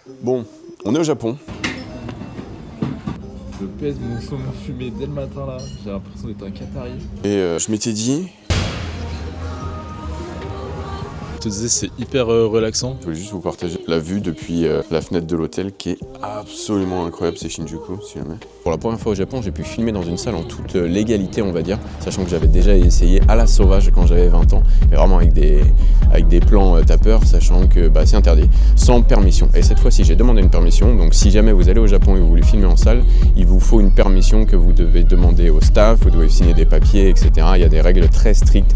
Bon, on est au Japon. Je pèse mon saumon fumé dès le matin là, j'ai l'impression d'être un Qatari. Et je m'étais dit, Je te disais, c'est hyper relaxant. je voulais juste vous partager la vue depuis la fenêtre de l'hôtel qui est absolument incroyable, c'est Shinjuku, si jamais. Pour la première fois au Japon, j'ai pu filmer dans une salle en toute légalité, on va dire, sachant que j'avais déjà essayé à la sauvage quand j'avais 20 ans, mais vraiment avec des plans tapeurs, sachant que c'est interdit, sans permission. Et cette fois-ci, j'ai demandé une permission, donc si jamais vous allez au Japon et vous voulez filmer en salle, il vous faut une permission que vous devez demander au staff, vous devez signer des papiers, etc. Il y a des règles très strictes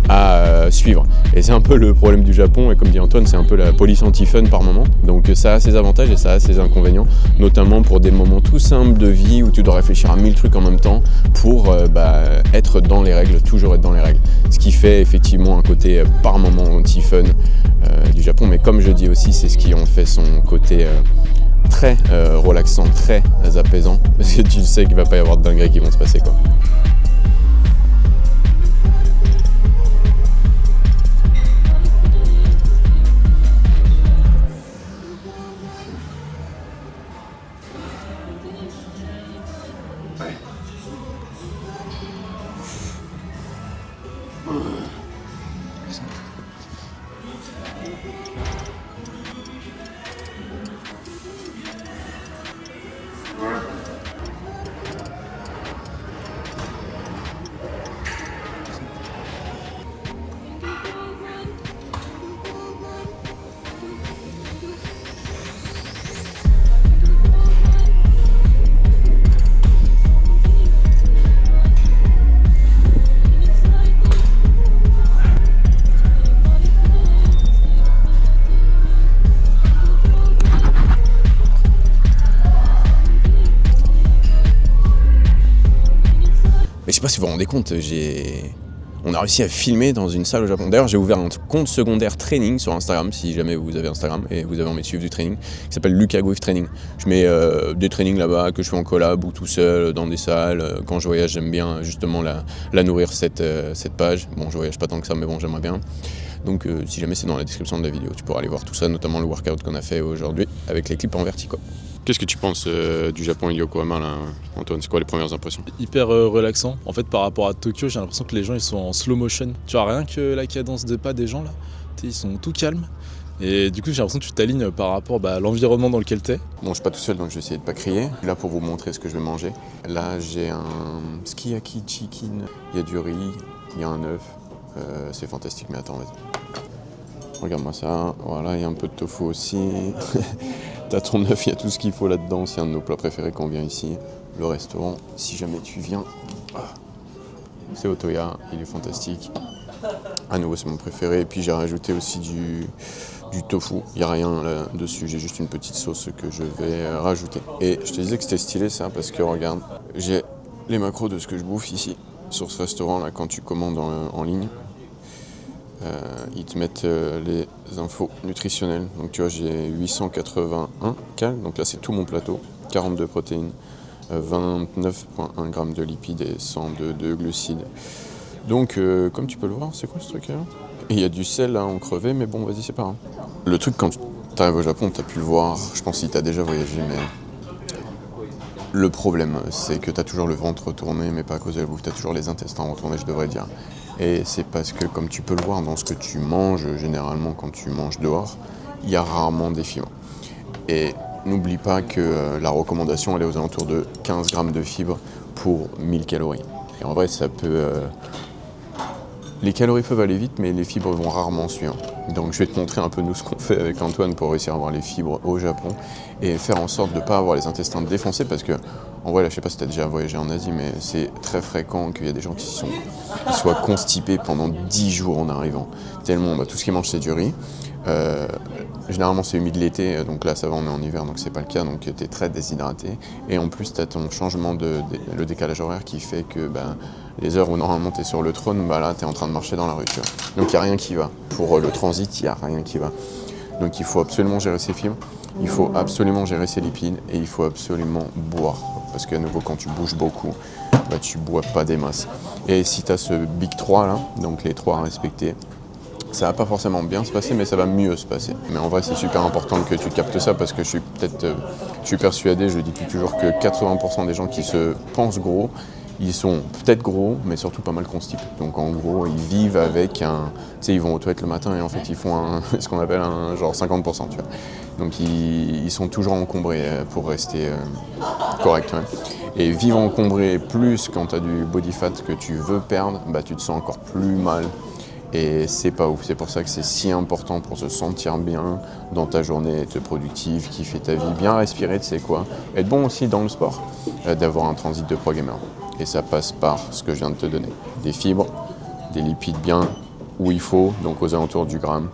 à suivre. Et c'est un peu le problème du Japon, et comme dit Antoine, c'est un peu la police anti-fun par moment. Donc ça a ses avantages et ça a ses inconvénients, notamment pour des moments tout simples de vie où tu dois réfléchir à 1000 trucs en même temps pour être dans les règles, toujours être dans les règles. Ce qui fait effectivement un côté par moment anti-fun du Japon, mais comme je dis aussi, c'est ce qui en fait son côté très relaxant, très apaisant, parce que tu sais qu'il va pas y avoir de dingueries qui vont se passer, quoi. Mais je sais pas si vous vous rendez compte, on a réussi à filmer dans une salle au Japon. D'ailleurs, j'ai ouvert un compte secondaire training sur Instagram, si jamais vous avez Instagram et vous avez envie de suivre du training, qui s'appelle Lucas Gouif Training. Je mets des trainings là-bas que je fais en collab ou tout seul dans des salles. Quand je voyage, j'aime bien justement la nourrir cette page. Bon, je voyage pas tant que ça, mais bon, j'aimerais bien. Donc si jamais c'est dans la description de la vidéo, tu pourras aller voir tout ça, notamment le workout qu'on a fait aujourd'hui avec les clips en vertical. Qu'est-ce que tu penses du Japon et Yokohama là, Antoine? C'est quoi les premières impressions? Hyper relaxant. En fait, par rapport à Tokyo, j'ai l'impression que les gens ils sont en slow motion. Tu vois, rien que la cadence de pas des gens là, ils sont tout calmes. Et du coup, j'ai l'impression que tu t'alignes par rapport à l'environnement dans lequel t'es. Bon, je suis pas tout seul, donc je vais essayer de pas crier. Je suis là pour vous montrer ce que je vais manger. Là, j'ai un sukiyaki chicken. Il y a du riz, il y a un œuf. C'est fantastique, mais attends, vas-y. Regarde-moi ça. Voilà, il y a un peu de tofu aussi. T'as ton œuf, il y a tout ce qu'il faut là-dedans. C'est un de nos plats préférés quand on vient ici. Le restaurant, si jamais tu viens, c'est Otoya, il est fantastique. À nouveau, c'est mon préféré. Et puis j'ai rajouté aussi du tofu. Il n'y a rien là-dessus, j'ai juste une petite sauce que je vais rajouter. Et je te disais que c'était stylé ça parce que regarde, j'ai les macros de ce que je bouffe ici sur ce restaurant là quand tu commandes en ligne. Ils te mettent les infos nutritionnelles. Donc tu vois, j'ai 881 cal, donc là c'est tout mon plateau, 42 protéines, 29,1 grammes de lipides et 102 de glucides. Donc comme tu peux le voir, c'est quoi ce truc là? Et il y a du sel là en crevé, mais bon vas-y c'est pas grave. Le truc quand tu arrives au Japon, tu as pu le voir, je pense que tu as déjà voyagé, mais le problème c'est que tu as toujours le ventre retourné, mais pas à cause de la bouffe, tu as toujours les intestins retournés, je devrais dire. Et c'est parce que, comme tu peux le voir dans ce que tu manges, généralement quand tu manges dehors, il y a rarement des fibres. Et n'oublie pas que la recommandation elle est aux alentours de 15 grammes de fibres pour 1000 calories. Et en vrai, ça peut... Les calories peuvent aller vite, mais les fibres vont rarement suivre. Donc je vais te montrer un peu nous ce qu'on fait avec Antoine pour réussir à avoir les fibres au Japon et faire en sorte de ne pas avoir les intestins défoncés parce que, en vrai, là, je sais pas si tu as déjà voyagé en Asie, mais c'est très fréquent qu'il y a des gens qui soient constipés pendant 10 jours en arrivant. Tellement, tout ce qu'ils mangent, c'est du riz. Généralement, c'est humide l'été, donc là, ça va, on est en hiver, donc c'est pas le cas, donc tu es très déshydraté. Et en plus, tu as ton changement le décalage horaire qui fait que les heures où normalement tu es sur le trône, là, tu es en train de marcher dans la rue. Tu vois. Donc il n'y a rien qui va. Pour le transit, il n'y a rien qui va. Donc il faut absolument gérer ses fibres, il faut absolument gérer ses lipides et il faut absolument boire. Parce qu'à nouveau, quand tu bouges beaucoup, tu bois pas des masses. Et si tu as ce Big 3 là, donc les 3 à respecter, Ça va pas forcément bien se passer, mais ça va mieux se passer. Mais en vrai, c'est super important que tu captes ça parce que je suis persuadé, je dis depuis toujours que 80% des gens qui se pensent gros, ils sont peut-être gros, mais surtout pas mal constipés. Donc en gros, ils vivent avec un... Tu sais, ils vont aux toilettes le matin et en fait, ils font ce qu'on appelle un genre 50%, tu vois. Donc ils sont toujours encombrés pour rester corrects. Ouais. Et vivre encombré plus quand tu as du body fat que tu veux perdre, bah, tu te sens encore plus mal. Et c'est pas ouf, c'est pour ça que c'est si important pour se sentir bien dans ta journée, être productif, kiffer ta vie, bien respirer, tu sais quoi. Être bon aussi dans le sport, d'avoir un transit de pro gamer. Et ça passe par ce que je viens de te donner. Des fibres, des lipides bien où il faut, donc aux alentours du gramme.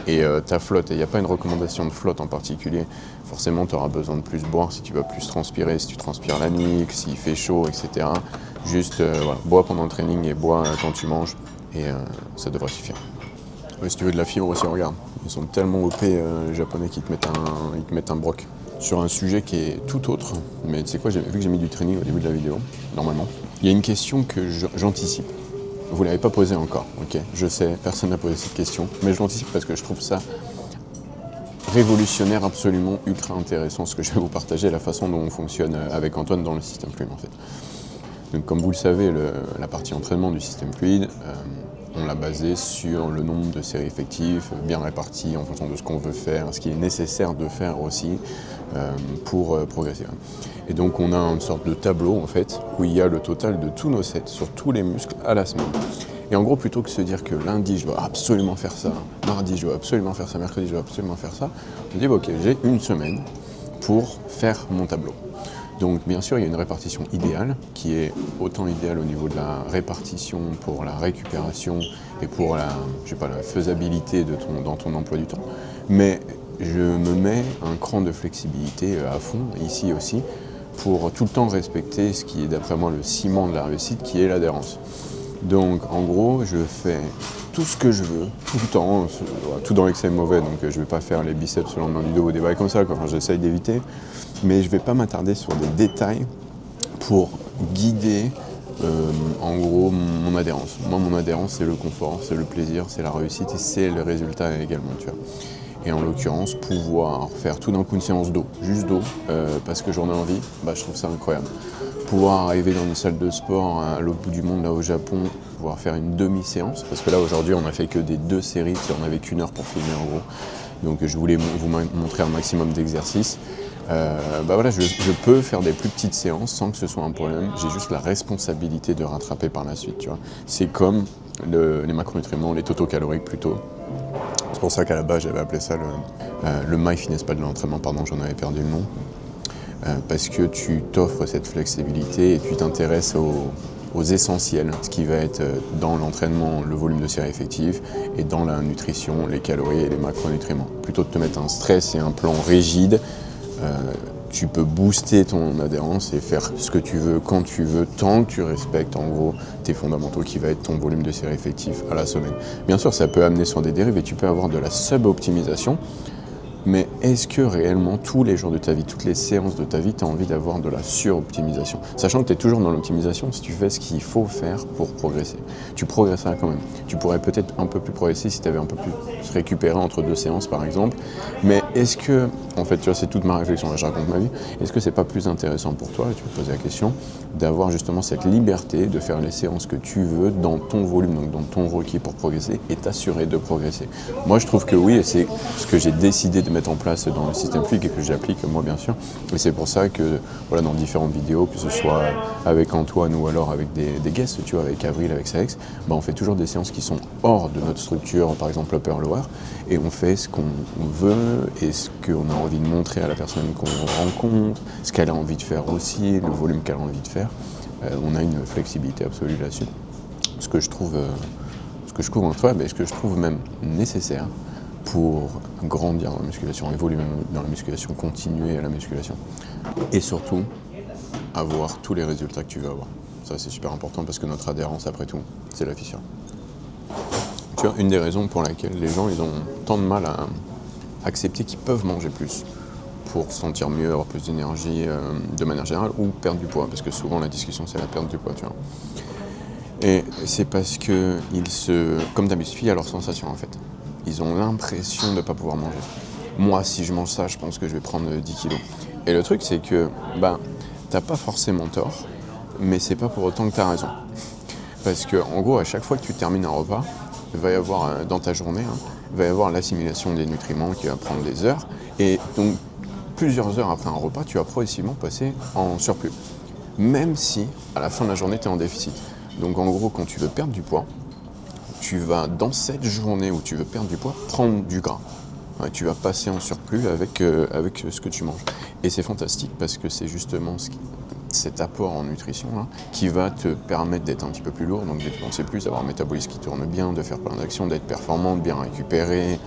Et ta flotte, il n'y a pas une recommandation de flotte en particulier. Forcément, tu auras besoin de plus boire si tu vas plus transpirer, si tu transpires la nuit, s'il fait chaud, etc. Juste, voilà, bois pendant le training et bois quand tu manges. Et ça devrait suffire. Ouais, si tu veux de la fibre aussi, regarde. Ils sont tellement OP, les Japonais, qui te mettent un broc. Sur un sujet qui est tout autre, mais tu sais quoi, vu que j'ai mis du training au début de la vidéo, normalement, il y a une question que j'anticipe. Vous ne l'avez pas posée encore, ok? Je sais, personne n'a posé cette question, mais je l'anticipe parce que je trouve ça révolutionnaire, absolument ultra intéressant, ce que je vais vous partager, la façon dont on fonctionne avec Antoine dans le système fluide, en fait. Donc, comme vous le savez, la partie entraînement du système fluide, on l'a basé sur le nombre de séries effectives, bien réparties en fonction de ce qu'on veut faire, ce qui est nécessaire de faire aussi pour progresser. Et donc on a une sorte de tableau en fait, où il y a le total de tous nos sets sur tous les muscles à la semaine. Et en gros, plutôt que de se dire que lundi je dois absolument faire ça, mardi je dois absolument faire ça, mercredi je dois absolument faire ça, on se dit ok, j'ai une semaine pour faire mon tableau. Donc bien sûr, il y a une répartition idéale, qui est autant idéale au niveau de la répartition pour la récupération et pour la faisabilité dans ton emploi du temps. Mais je me mets un cran de flexibilité à fond, ici aussi, pour tout le temps respecter ce qui est d'après moi le ciment de la réussite, qui est l'adhérence. Donc en gros, je fais tout ce que je veux, tout le temps, tout dans l'excès mauvais, donc je ne vais pas faire les biceps le lendemain du dos ou des bails comme ça, enfin, j'essaye d'éviter, mais je ne vais pas m'attarder sur des détails pour guider en gros mon adhérence. Moi, mon adhérence, c'est le confort, c'est le plaisir, c'est la réussite et c'est le résultat également, tu vois. Et en l'occurrence, pouvoir faire tout d'un coup une séance d'eau, juste d'eau, parce que j'en ai envie, bah, je trouve ça incroyable. Pouvoir arriver dans une salle de sport à l'autre bout du monde, là au Japon, pouvoir faire une demi-séance, parce que là aujourd'hui on a fait que des 2 séries, on n'avait qu'une heure pour filmer en gros. Donc je voulais vous montrer un maximum d'exercices. Bah voilà, je peux faire des plus petites séances sans que ce soit un problème. J'ai juste la responsabilité de rattraper par la suite, tu vois. C'est comme les macronutriments, les totaux caloriques plutôt. C'est pour ça qu'à la base j'avais appelé ça le MyFitnessPal pas de l'entraînement, pardon, j'en avais perdu le nom. Parce que tu t'offres cette flexibilité et tu t'intéresses aux essentiels, ce qui va être dans l'entraînement, le volume de séries effectives, et dans la nutrition, les calories et les macronutriments. Plutôt que de te mettre un stress et un plan rigide, tu peux booster ton adhérence et faire ce que tu veux, quand tu veux, tant que tu respectes en gros tes fondamentaux qui va être ton volume de séries effectives à la semaine. Bien sûr, ça peut amener sur des dérives et tu peux avoir de la sub-optimisation. Mais est-ce que réellement, tous les jours de ta vie, toutes les séances de ta vie, tu as envie d'avoir de la suroptimisation? Sachant que tu es toujours dans l'optimisation, si tu fais ce qu'il faut faire pour progresser. Tu progresseras quand même. Tu pourrais peut-être un peu plus progresser si tu avais un peu plus récupéré entre 2 séances par exemple. Mais est-ce que, en fait, tu vois, c'est toute ma réflexion, là je raconte ma vie, est-ce que c'est pas plus intéressant pour toi, et tu peux poser la question, d'avoir justement cette liberté de faire les séances que tu veux dans ton volume, donc dans ton requis pour progresser et t'assurer de progresser? Moi je trouve que oui, et c'est ce que j'ai décidé de mettre en place dans le système fluide et que j'applique moi bien sûr. Et c'est pour ça que voilà, dans différentes vidéos, que ce soit avec Antoine ou alors avec des guests, tu vois, avec Avril, avec Saex, bah, on fait toujours des séances qui sont hors de notre structure, par exemple upper lower, et on fait ce qu'on veut et ce qu'on a envie de montrer à la personne qu'on rencontre, ce qu'elle a envie de faire aussi, le volume qu'elle a envie de faire. On a une flexibilité absolue là-dessus. Ce que je trouve incroyable et ce que je trouve même nécessaire pour grandir dans la musculation, évoluer dans la musculation, continuer à la musculation. Et surtout, avoir tous les résultats que tu veux avoir. Ça, c'est super important parce que notre adhérence, après tout, c'est la fissure. Tu vois, une des raisons pour laquelle les gens ils ont tant de mal à accepter qu'ils peuvent manger plus pour se sentir mieux, avoir plus d'énergie de manière générale, ou perdre du poids, parce que souvent la discussion c'est la perte du poids, tu vois. Et c'est parce que comme d'habitude, fient à leurs sensations en fait. Ils ont l'impression de ne pas pouvoir manger. Moi, si je mange ça, je pense que je vais prendre 10 kilos. Et le truc, c'est que, t'as pas forcément tort, mais c'est pas pour autant que t'as raison. Parce que, en gros, à chaque fois que tu termines un repas, il va y avoir, dans ta journée, il va y avoir l'assimilation des nutriments qui va prendre des heures. Et donc, plusieurs heures après un repas, tu vas progressivement passer en surplus. Même si, à la fin de la journée, tu es en déficit. Donc, en gros, quand tu veux perdre du poids, tu vas, dans cette journée où tu veux perdre du poids, prendre du gras. Ouais, tu vas passer en surplus avec ce que tu manges. Et c'est fantastique parce que c'est justement cet apport en nutrition là, qui va te permettre d'être un petit peu plus lourd, donc de dépenser plus, d'avoir un métabolisme qui tourne bien, de faire plein d'actions, d'être performant, de bien récupérer,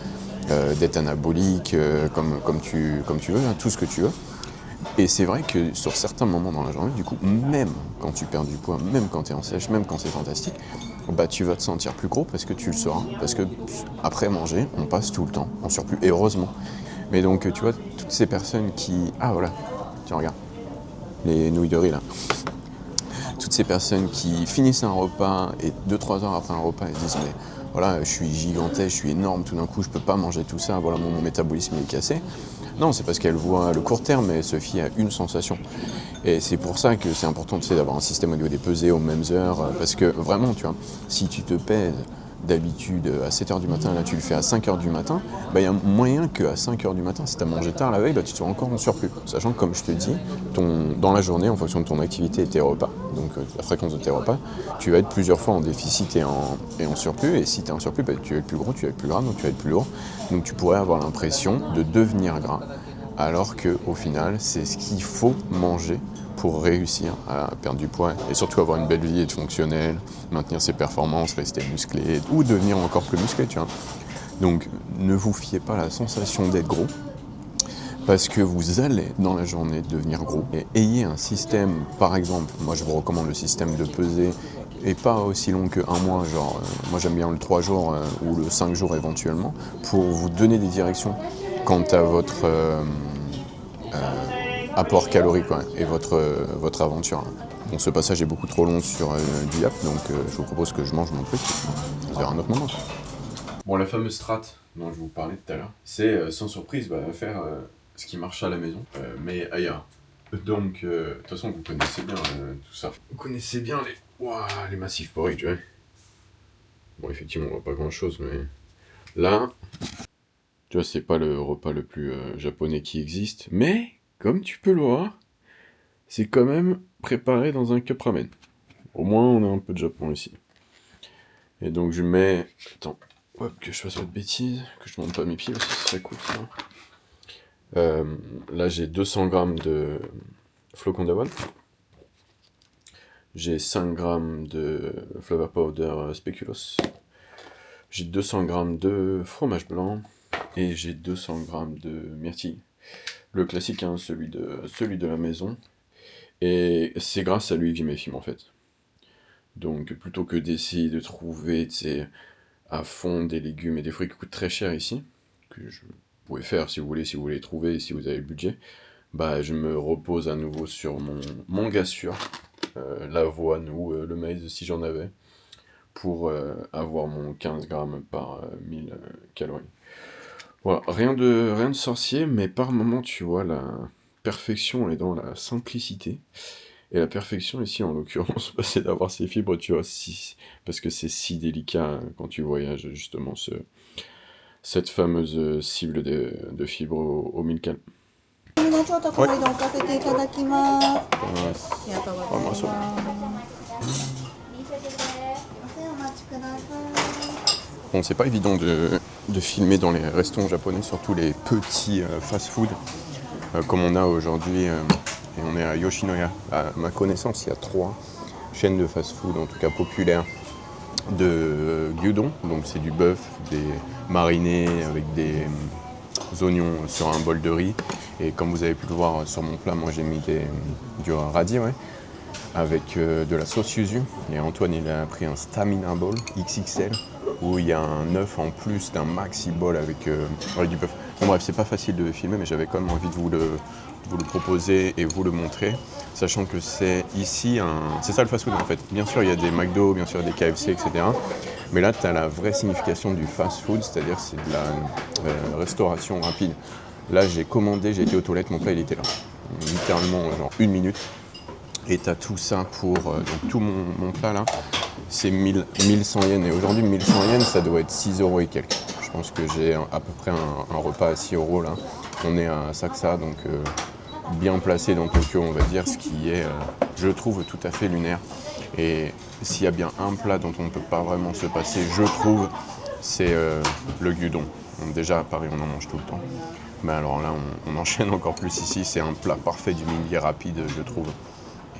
d'être anabolique, comme tu veux, tout ce que tu veux. Et c'est vrai que sur certains moments dans la journée, du coup, même quand tu perds du poids, même quand tu es en sèche, même quand c'est fantastique, tu vas te sentir plus gros parce que tu le sauras. Parce que après manger, on passe tout le temps en surplus, et heureusement. Mais donc, tu vois, toutes ces personnes qui... Ah voilà, tiens, regarde, les nouilles de riz là. Toutes ces personnes qui finissent un repas et 2-3 heures après un repas, elles disent mais voilà, je suis gigantesque, je suis énorme, tout d'un coup je peux pas manger tout ça, voilà, mon métabolisme est cassé. Non, c'est parce qu'elles voient le court terme et se fient à une sensation. Et c'est pour ça que c'est important d'avoir un système au niveau des pesées aux mêmes heures, parce que vraiment, tu vois, si tu te pèses d'habitude à 7h du matin, là tu le fais à 5h du matin, il y a moyen qu'à 5h du matin, si tu as mangé tard la veille, tu sois encore en surplus. Sachant que, comme je te dis, dans la journée, en fonction de ton activité et tes repas, donc la fréquence de tes repas, tu vas être plusieurs fois en déficit et en surplus. Et si tu es en surplus, tu vas être plus gros, tu vas être plus gras, donc tu vas être plus lourd. Donc tu pourrais avoir l'impression de devenir gras, alors qu'au final, c'est ce qu'il faut manger pour réussir à perdre du poids et surtout avoir une belle vie, être fonctionnel, maintenir ses performances, rester musclé ou devenir encore plus musclé, tu vois. Donc ne vous fiez pas à la sensation d'être gros parce que vous allez dans la journée devenir gros. Et ayez un système, par exemple, moi je vous recommande le système de pesée et pas aussi long qu'un mois, genre moi j'aime bien le 3 jours ou le 5 jours éventuellement, pour vous donner des directions quant à votre apport calorique et votre aventure. Bon, ce passage est beaucoup trop long sur du yap, donc je vous propose que je mange mon truc. On se verra un autre moment. Bon, la fameuse strat dont je vous parlais tout à l'heure, c'est sans surprise faire ce qui marche à la maison, mais ailleurs. Donc, de toute façon, vous connaissez bien tout ça. Vous connaissez bien les massifs porridge, ouais. Bon, effectivement, on voit pas grand-chose, mais là, tu vois, c'est pas le repas le plus japonais qui existe, mais comme tu peux le voir, c'est quand même préparé dans un cup ramen. Au moins, on a un peu de Japon ici. Et donc, je mets... Attends, hop, que je fasse pas de bêtises, que je monte pas mes pieds aussi, ce serait cool, ça. Là, j'ai 200 grammes de flocons d'avoine. J'ai 5 grammes de flavor powder spéculoos. J'ai 200 grammes de fromage blanc. Et j'ai 200 grammes de myrtille. Le classique, celui de la maison. Et c'est grâce à lui que j'ai mes films en fait. Donc plutôt que d'essayer de trouver à fond des légumes et des fruits qui coûtent très cher ici, que je pourrais faire si vous voulez les trouver, si vous avez le budget, je me repose à nouveau sur mon gars sûr, l'avoine ou le maïs si j'en avais, pour avoir mon 15 grammes par 1000 calories. Voilà, rien de sorcier, mais par moment, tu vois, la perfection est dans la simplicité. Et la perfection ici, en l'occurrence, c'est d'avoir ces fibres, tu vois, parce que c'est si délicat quand tu voyages, justement, cette fameuse cible de fibres au 1000 cal. Bon, c'est pas évident de filmer dans les restaurants japonais, surtout les petits fast-food comme on a aujourd'hui. Et on est à Yoshinoya. À ma connaissance, il y a 3 chaînes de fast-food, en tout cas populaires, de gyudon. Donc c'est du bœuf, des marinés avec des oignons sur un bol de riz. Et comme vous avez pu le voir sur mon plat, moi j'ai mis du radis, avec de la sauce yuzu. Et Antoine, il a pris un stamina bowl XXL où il y a un œuf en plus d'un maxi bol avec du bœuf. Bon bref, c'est pas facile de filmer, mais j'avais quand même envie de vous le proposer et vous le montrer, sachant que c'est ici, c'est ça le fast-food en fait. Bien sûr, il y a des McDo, bien sûr, il y a des KFC, etc. Mais là, tu as la vraie signification du fast-food, c'est-à-dire c'est de la restauration rapide. Là, j'ai commandé, j'ai été aux toilettes, mon plat, il était là. Littéralement, genre 1 minute. Et tu as tout ça pour... donc tout mon plat là, c'est 1100 yens. Et aujourd'hui, 1100 yens, ça doit être 6 € et quelques. Je pense que j'ai à peu près un repas à 6 € là. On est à Saksa, donc bien placé dans Tokyo, on va dire, ce qui est, je trouve, tout à fait lunaire. Et s'il y a bien un plat dont on ne peut pas vraiment se passer, je trouve, c'est le gyudon. Donc déjà à Paris, on en mange tout le temps. Mais alors là, on enchaîne encore plus ici. C'est un plat parfait du midi rapide, je trouve.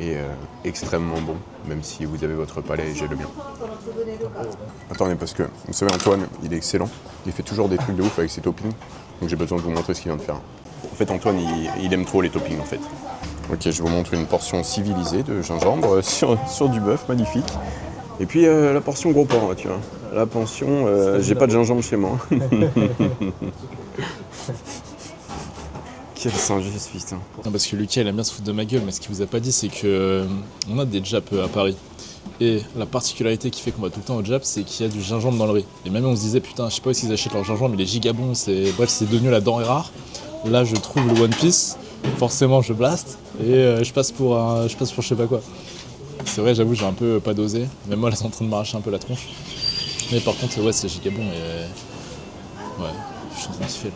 Et extrêmement bon, même si vous avez votre palais et j'ai le mien. Attendez, parce que vous savez, Antoine, il est excellent. Il fait toujours des trucs de ouf avec ses toppings. Donc j'ai besoin de vous montrer ce qu'il vient de faire. En fait, Antoine, il aime trop les toppings en fait. Ok, je vous montre une portion civilisée de gingembre sur du bœuf, magnifique. Et puis la portion gros porc, tu vois. La portion, j'ai pas de gingembre chez moi. Quel Saint-Just, putain. Non, parce que Lucas il aime bien se foutre de ma gueule, mais ce qu'il vous a pas dit c'est que on a des Japs à Paris. Et la particularité qui fait qu'on va tout le temps au Jap, c'est qu'il y a du gingembre dans le riz. Et même on se disait putain, je sais pas où ils achètent leur gingembre, il est giga bon, bref c'est devenu la denrée rare. Là je trouve le One Piece, forcément je blast et je passe pour je sais pas quoi. C'est vrai, j'avoue j'ai un peu pas dosé, même moi là c'est en train de m'arracher un peu la tronche. Mais par contre ouais c'est giga bon et ouais, je suis en train de kiffer là.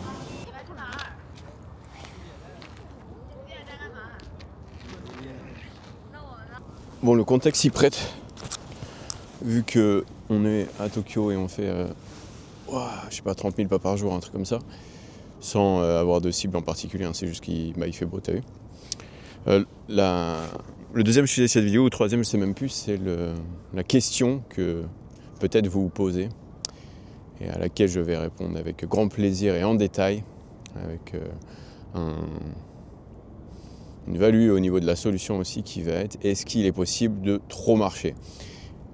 Bon, le contexte s'y prête, vu qu'on est à Tokyo et on fait, je sais pas, 30 000 pas par jour, un truc comme ça, sans avoir de cible en particulier, hein, c'est juste qu'il fait beau, t'as vu. Le deuxième sujet de cette vidéo, ou le troisième, je sais même plus, c'est la question que peut-être vous vous posez, et à laquelle je vais répondre avec grand plaisir et en détail, avec une value au niveau de la solution aussi qui va être est-ce qu'il est possible de trop marcher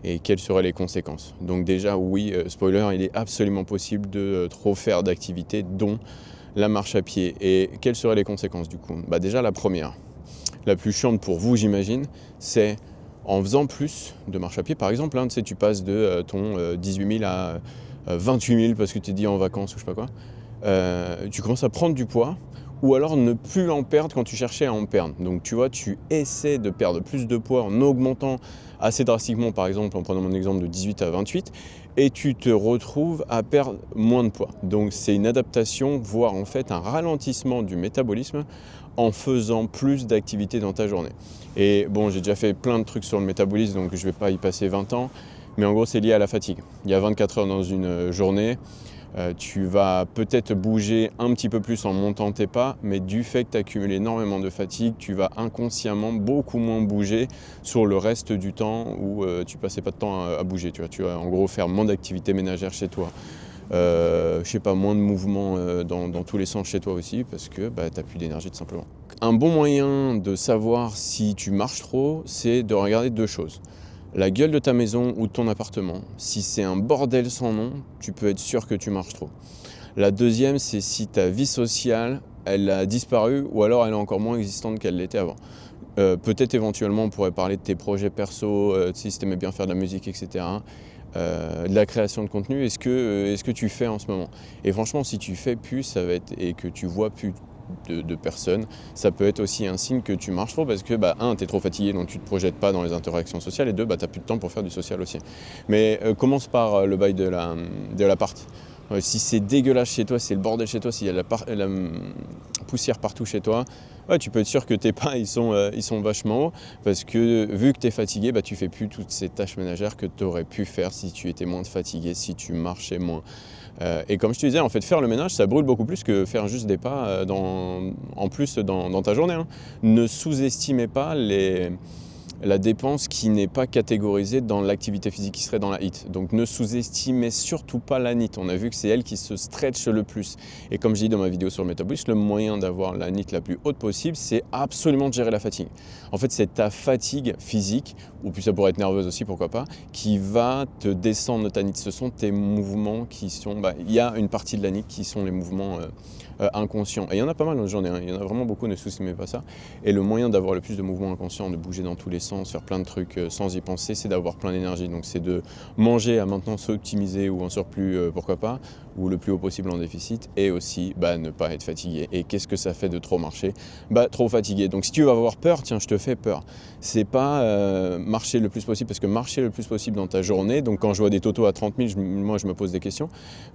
et quelles seraient les conséquences. Donc déjà oui, spoiler, il est absolument possible de trop faire d'activités dont la marche à pied. Et quelles seraient les conséquences du coup ? Déjà la première, la plus chiante pour vous j'imagine, c'est en faisant plus de marche à pied par exemple, tu sais, tu passes de ton 18 000 à 28 000 parce que tu es dit en vacances ou je sais pas quoi, tu commences à prendre du poids, ou alors ne plus en perdre quand tu cherchais à en perdre. Donc tu vois, tu essaies de perdre plus de poids en augmentant assez drastiquement, par exemple en prenant mon exemple de 18 à 28, et tu te retrouves à perdre moins de poids. Donc c'est une adaptation, voire en fait un ralentissement du métabolisme en faisant plus d'activités dans ta journée. Et bon, j'ai déjà fait plein de trucs sur le métabolisme, donc je ne vais pas y passer 20 ans, mais en gros c'est lié à la fatigue. Il y a 24 heures dans une journée. Tu vas peut-être bouger un petit peu plus en montant tes pas, mais du fait que tu accumules énormément de fatigue, tu vas inconsciemment beaucoup moins bouger sur le reste du temps où tu passais pas de temps à bouger. Tu vas en gros faire moins d'activités ménagères chez toi. Je sais pas, moins de mouvements dans tous les sens chez toi aussi, parce que tu n'as plus d'énergie tout simplement. Un bon moyen de savoir si tu marches trop, c'est de regarder deux choses. La gueule de ta maison ou de ton appartement. Si c'est un bordel sans nom, tu peux être sûr que tu marches trop. La deuxième, c'est si ta vie sociale, elle a disparu ou alors elle est encore moins existante qu'elle l'était avant. Peut-être éventuellement on pourrait parler de tes projets perso, si tu aimais bien faire de la musique, etc. De la création de contenu, est-ce que tu fais en ce moment? Et franchement, si tu fais plus, ça va être, et que tu vois plus de personnes, ça peut être aussi un signe que tu marches trop parce que un, tu es trop fatigué donc tu te projettes pas dans les interactions sociales et deux, tu n'as plus de temps pour faire du social aussi. Mais commence par le bail de l'appart. Si c'est dégueulasse chez toi, si c'est le bordel chez toi, s'il y a la poussière partout chez toi, tu peux être sûr que tes pas ils sont vachement hauts parce que vu que tu es fatigué, tu fais plus toutes ces tâches ménagères que tu aurais pu faire si tu étais moins fatigué, si tu marchais moins. Et comme je te disais, en fait, faire le ménage, ça brûle beaucoup plus que faire juste des pas en plus dans ta journée. Ne sous-estimez pas la dépense qui n'est pas catégorisée dans l'activité physique qui serait dans la HIIT. Donc ne sous-estimez surtout pas la NEAT. On a vu que c'est elle qui se stretch le plus. Et comme je dis dans ma vidéo sur le métabolisme, le moyen d'avoir la NEAT la plus haute possible, c'est absolument de gérer la fatigue. En fait, c'est ta fatigue physique, ou puis ça pourrait être nerveuse aussi, pourquoi pas, qui va te descendre ta NEAT. Ce sont tes mouvements qui sont... il y a une partie de la NEAT qui sont les mouvements inconscients. Et il y en a pas mal dans la journée, il y en a vraiment beaucoup, ne sous-estimez pas ça. Et le moyen d'avoir le plus de mouvements inconscients, de bouger dans tous les sens, faire plein de trucs sans y penser, c'est d'avoir plein d'énergie. Donc c'est de manger à maintenant s'optimiser ou en surplus, pourquoi pas, ou le plus haut possible en déficit, et aussi ne pas être fatigué. Et qu'est-ce que ça fait de trop marcher? Trop fatigué. Donc si tu veux avoir peur, tiens, je te fais peur. C'est pas marcher le plus possible, parce que marcher le plus possible dans ta journée, donc quand je vois des totos à 30 000, moi je me pose des questions,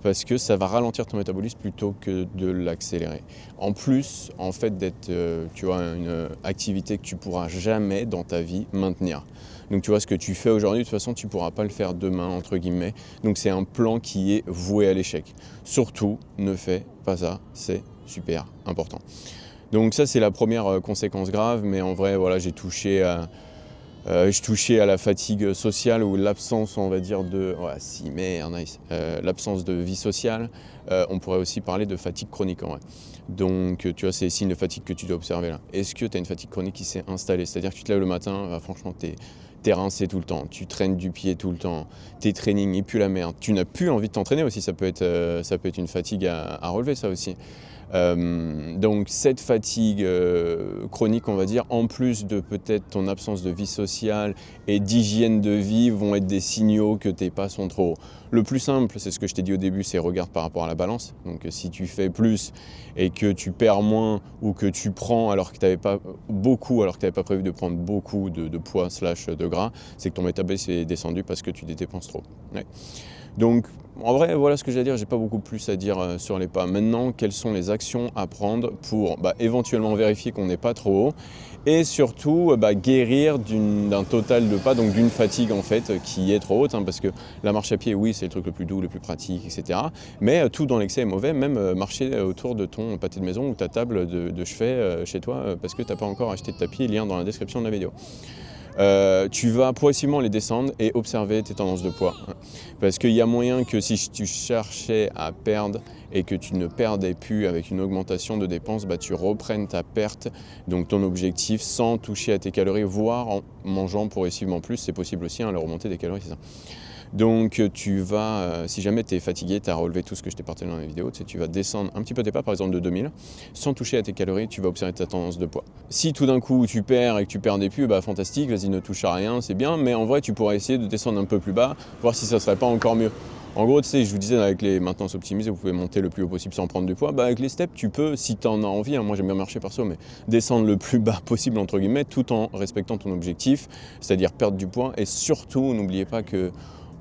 parce que ça va ralentir ton métabolisme plutôt que de l'accélérer. En plus, en fait, d'être, tu vois, une activité que tu pourras jamais dans ta vie maintenir. Donc tu vois, ce que tu fais aujourd'hui, de toute façon, tu ne pourras pas le faire demain, entre guillemets. Donc c'est un plan qui est voué à l'échec. Surtout, ne fais pas ça, c'est super important. Donc ça, c'est la première conséquence grave, mais en vrai, voilà, je touchais à la fatigue sociale ou l'absence, on va dire, l'absence de vie sociale. On pourrait aussi parler de fatigue chronique en vrai. Donc tu vois, c'est les signes de fatigue que tu dois observer là. Est-ce que tu as une fatigue chronique qui s'est installée? C'est-à-dire que tu te lèves le matin, franchement, t'es rincé tout le temps, tu traînes du pied tout le temps, tes trainings, ils puent la merde. Tu n'as plus envie de t'entraîner aussi, ça peut être une fatigue à relever ça aussi. Donc cette fatigue chronique, on va dire, en plus de peut-être ton absence de vie sociale et d'hygiène de vie, vont être des signaux que tes pas sont trop hauts. Le plus simple, c'est ce que je t'ai dit au début, c'est regarde par rapport à la balance. Donc si tu fais plus et que tu perds moins, ou que tu prends alors que tu n'avais pas beaucoup, alors que tu n'avais pas prévu de prendre beaucoup de poids / de gras, c'est que ton métabolisme est descendu parce que tu dépenses trop. Ouais. Donc en vrai, voilà ce que j'ai à dire, j'ai pas beaucoup plus à dire sur les pas. Maintenant, quelles sont les actions à prendre pour éventuellement vérifier qu'on n'est pas trop haut, et surtout guérir d'un total de pas, donc d'une fatigue en fait qui est trop haute, parce que la marche à pied, oui, c'est le truc le plus doux, le plus pratique, etc. Mais tout dans l'excès est mauvais, même marcher autour de ton pâté de maison ou ta table de chevet chez toi, parce que tu n'as pas encore acheté de tapis, lien dans la description de la vidéo. Tu vas progressivement les descendre et observer tes tendances de poids. Parce qu'il y a moyen que si tu cherchais à perdre et que tu ne perdais plus avec une augmentation de dépenses, tu reprennes ta perte, donc ton objectif, sans toucher à tes calories, voire en mangeant progressivement plus. C'est possible aussi, la remontée des calories, c'est ça. Donc tu vas, si jamais tu es fatigué, tu as relevé tout ce que je t'ai partagé dans la vidéo, tu vas descendre un petit peu tes pas, par exemple de 2000, sans toucher à tes calories, tu vas observer ta tendance de poids. Si tout d'un coup tu perds et que tu perds des plus, fantastique, vas-y, ne touche à rien, c'est bien, mais en vrai tu pourrais essayer de descendre un peu plus bas, voir si ça serait pas encore mieux. En gros, je vous disais, avec les maintenances optimisées, vous pouvez monter le plus haut possible sans prendre du poids. Avec les steps, tu peux, si tu en as envie, moi j'aime bien marcher perso, mais descendre le plus bas possible, entre guillemets, tout en respectant ton objectif, c'est-à-dire perdre du poids. Et surtout, n'oubliez pas que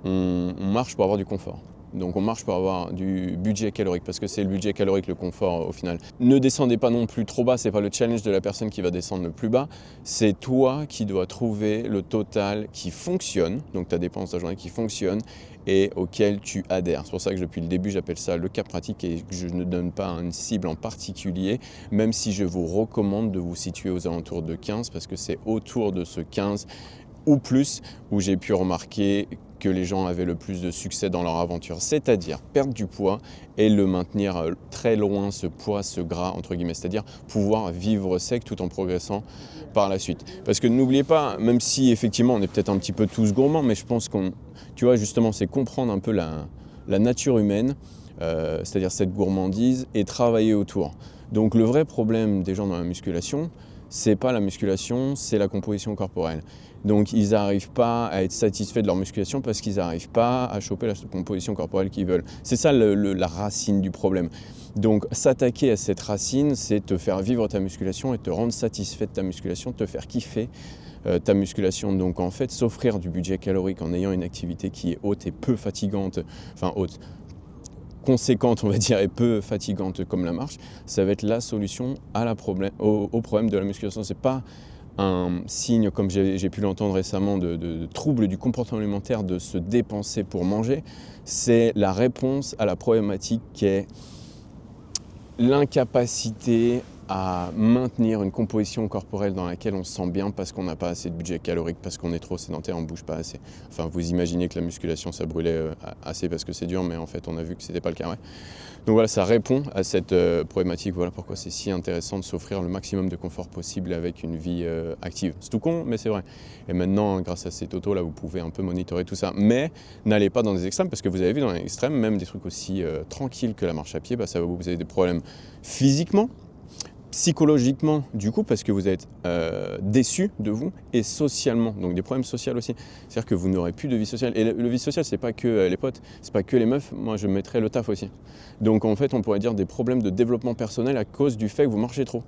on marche pour avoir du confort. Donc on marche pour avoir du budget calorique, parce que c'est le budget calorique le confort au final. Ne descendez pas non plus trop bas, c'est pas le challenge de la personne qui va descendre le plus bas, c'est toi qui dois trouver le total qui fonctionne, donc ta dépense de la journée qui fonctionne et auquel tu adhères. C'est pour ça que depuis le début j'appelle ça le cas pratique et que je ne donne pas une cible en particulier, même si je vous recommande de vous situer aux alentours de 15, parce que c'est autour de ce 15 ou plus où j'ai pu remarquer que les gens avaient le plus de succès dans leur aventure, c'est-à-dire perdre du poids et le maintenir très loin, ce poids, ce gras, entre guillemets, c'est-à-dire pouvoir vivre sec tout en progressant par la suite. Parce que n'oubliez pas, même si effectivement on est peut-être un petit peu tous gourmands, mais je pense tu vois, justement, c'est comprendre un peu la nature humaine, c'est-à-dire cette gourmandise, et travailler autour. Donc le vrai problème des gens dans la musculation, c'est pas la musculation, c'est la composition corporelle. Donc ils n'arrivent pas à être satisfaits de leur musculation parce qu'ils n'arrivent pas à choper la composition corporelle qu'ils veulent. C'est ça la racine du problème. Donc s'attaquer à cette racine, c'est te faire vivre ta musculation et te rendre satisfait de ta musculation, te faire kiffer ta musculation. Donc en fait, s'offrir du budget calorique en ayant une activité qui est haute et peu fatigante, conséquente, on va dire, et peu fatigante comme la marche, ça va être la solution au problème de la musculation. C'est pas un signe, comme j'ai pu l'entendre récemment, de trouble du comportement alimentaire, de se dépenser pour manger. C'est la réponse à la problématique qui est l'incapacité à maintenir une composition corporelle dans laquelle on se sent bien parce qu'on n'a pas assez de budget calorique, parce qu'on est trop sédentaire, on ne bouge pas assez. Enfin, vous imaginez que la musculation, ça brûlait assez parce que c'est dur, mais en fait, on a vu que ce n'était pas le cas. Ouais. Donc voilà, ça répond à cette problématique. Voilà pourquoi c'est si intéressant de s'offrir le maximum de confort possible avec une vie active. C'est tout con, mais c'est vrai. Et maintenant, grâce à ces totos, là, vous pouvez un peu monitorer tout ça. Mais n'allez pas dans des extrêmes, parce que vous avez vu dans les extrêmes, même des trucs aussi tranquilles que la marche à pied, bah, ça va vous avez des problèmes physiquement, psychologiquement du coup parce que vous êtes déçu de vous et socialement, donc des problèmes sociaux aussi. C'est-à-dire que vous n'aurez plus de vie sociale. Et le vie sociale, c'est pas que les potes, c'est pas que les meufs, moi je mettrais le taf aussi. Donc en fait on pourrait dire des problèmes de développement personnel à cause du fait que vous marchez trop.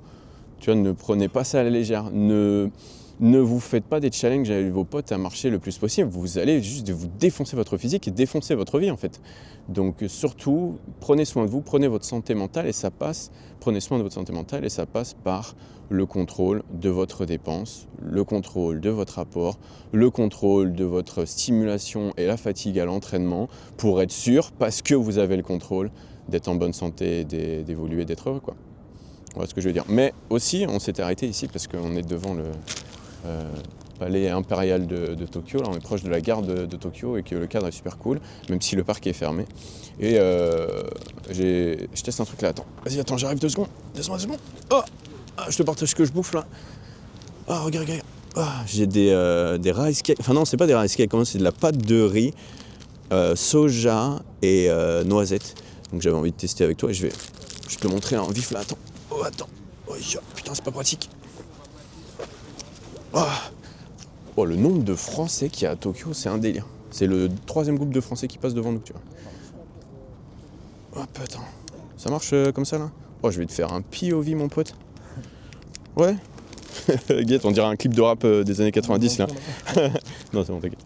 Tu vois, ne prenez pas ça à la légère, ne vous faites pas des challenges avec vos potes à marcher le plus possible, vous allez juste vous défoncer votre physique et défoncer votre vie en fait. Donc surtout, prenez soin de vous, prenez votre santé mentale et ça passe, prenez soin de votre santé mentale et ça passe par le contrôle de votre dépense, le contrôle de votre apport, le contrôle de votre stimulation et la fatigue à l'entraînement pour être sûr, parce que vous avez le contrôle, d'être en bonne santé, d'évoluer, d'être heureux quoi. Voilà ce que je veux dire. Mais aussi, on s'était arrêté ici parce qu'on est devant le palais impérial de Tokyo. Là, on est proche de la gare de Tokyo et que le cadre est super cool, même si le parc est fermé. Et je teste un truc là. Vas-y, attends, j'arrive 2 secondes. 2 secondes. Oh, je te partage ce que je bouffe là. Ah, regarde. J'ai des rice cakes. Enfin non, c'est pas des rice cakes, c'est de la pâte de riz, soja et noisettes. Donc j'avais envie de tester avec toi et je vais te montrer en vif là. Attends. Oh, putain, c'est pas pratique. Oh, le nombre de Français qu'il y a à Tokyo, c'est un délire. C'est le 3e groupe de Français qui passe devant nous, tu vois. Oh putain, ça marche comme ça là? Oh, je vais te faire un POV mon pote. Ouais. Guette, on dirait un clip de rap des années 90 là. Non, c'est bon, t'inquiète.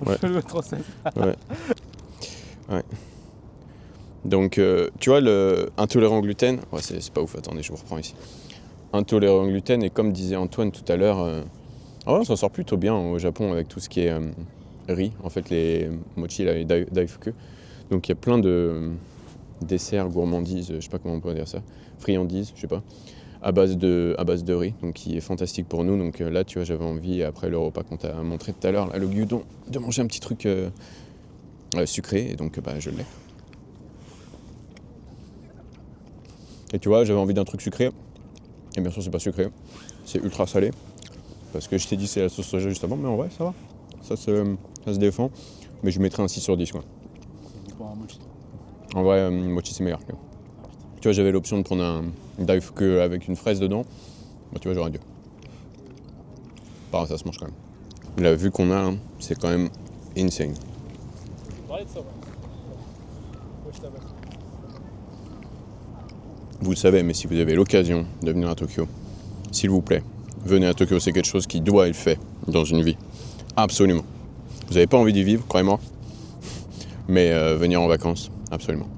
Voilà, trop chelou, trop Ouais. Donc, tu vois, le intolérant au gluten, ouais, c'est pas ouf, attendez, je vous reprends ici. Intolérant au gluten, et comme disait Antoine tout à l'heure, on s'en sort plutôt bien au Japon avec tout ce qui est riz, en fait les mochi, les daifuku. Donc il y a plein de desserts, gourmandises, je sais pas comment on peut dire ça, friandises, je sais pas, à base de riz, donc qui est fantastique pour nous. Donc là, tu vois, j'avais envie, après le repas qu'on t'a montré tout à l'heure, le gyudon, de manger un petit truc sucré, et donc je l'ai. Et tu vois, j'avais envie d'un truc sucré. Et bien sûr, c'est pas sucré, c'est ultra salé. Parce que je t'ai dit c'est la sauce soja juste avant, mais en vrai, ça va. Ça se défend. Mais je mettrais un 6 sur 10 quoi. C'est pour un mochi. En vrai, mochi c'est meilleur. Tu vois, j'avais l'option de prendre un daifuku avec une fraise dedans. Bah, tu vois, j'aurais dû. Pareil, ça se mange quand même. La vue qu'on a, hein, c'est quand même insane. Parlez de ça, ouais. Moi, je t'abasse. Vous le savez, mais si vous avez l'occasion de venir à Tokyo, s'il vous plaît, venez à Tokyo, c'est quelque chose qui doit être fait dans une vie. Absolument. Vous n'avez pas envie d'y vivre, croyez-moi, mais venir en vacances, absolument.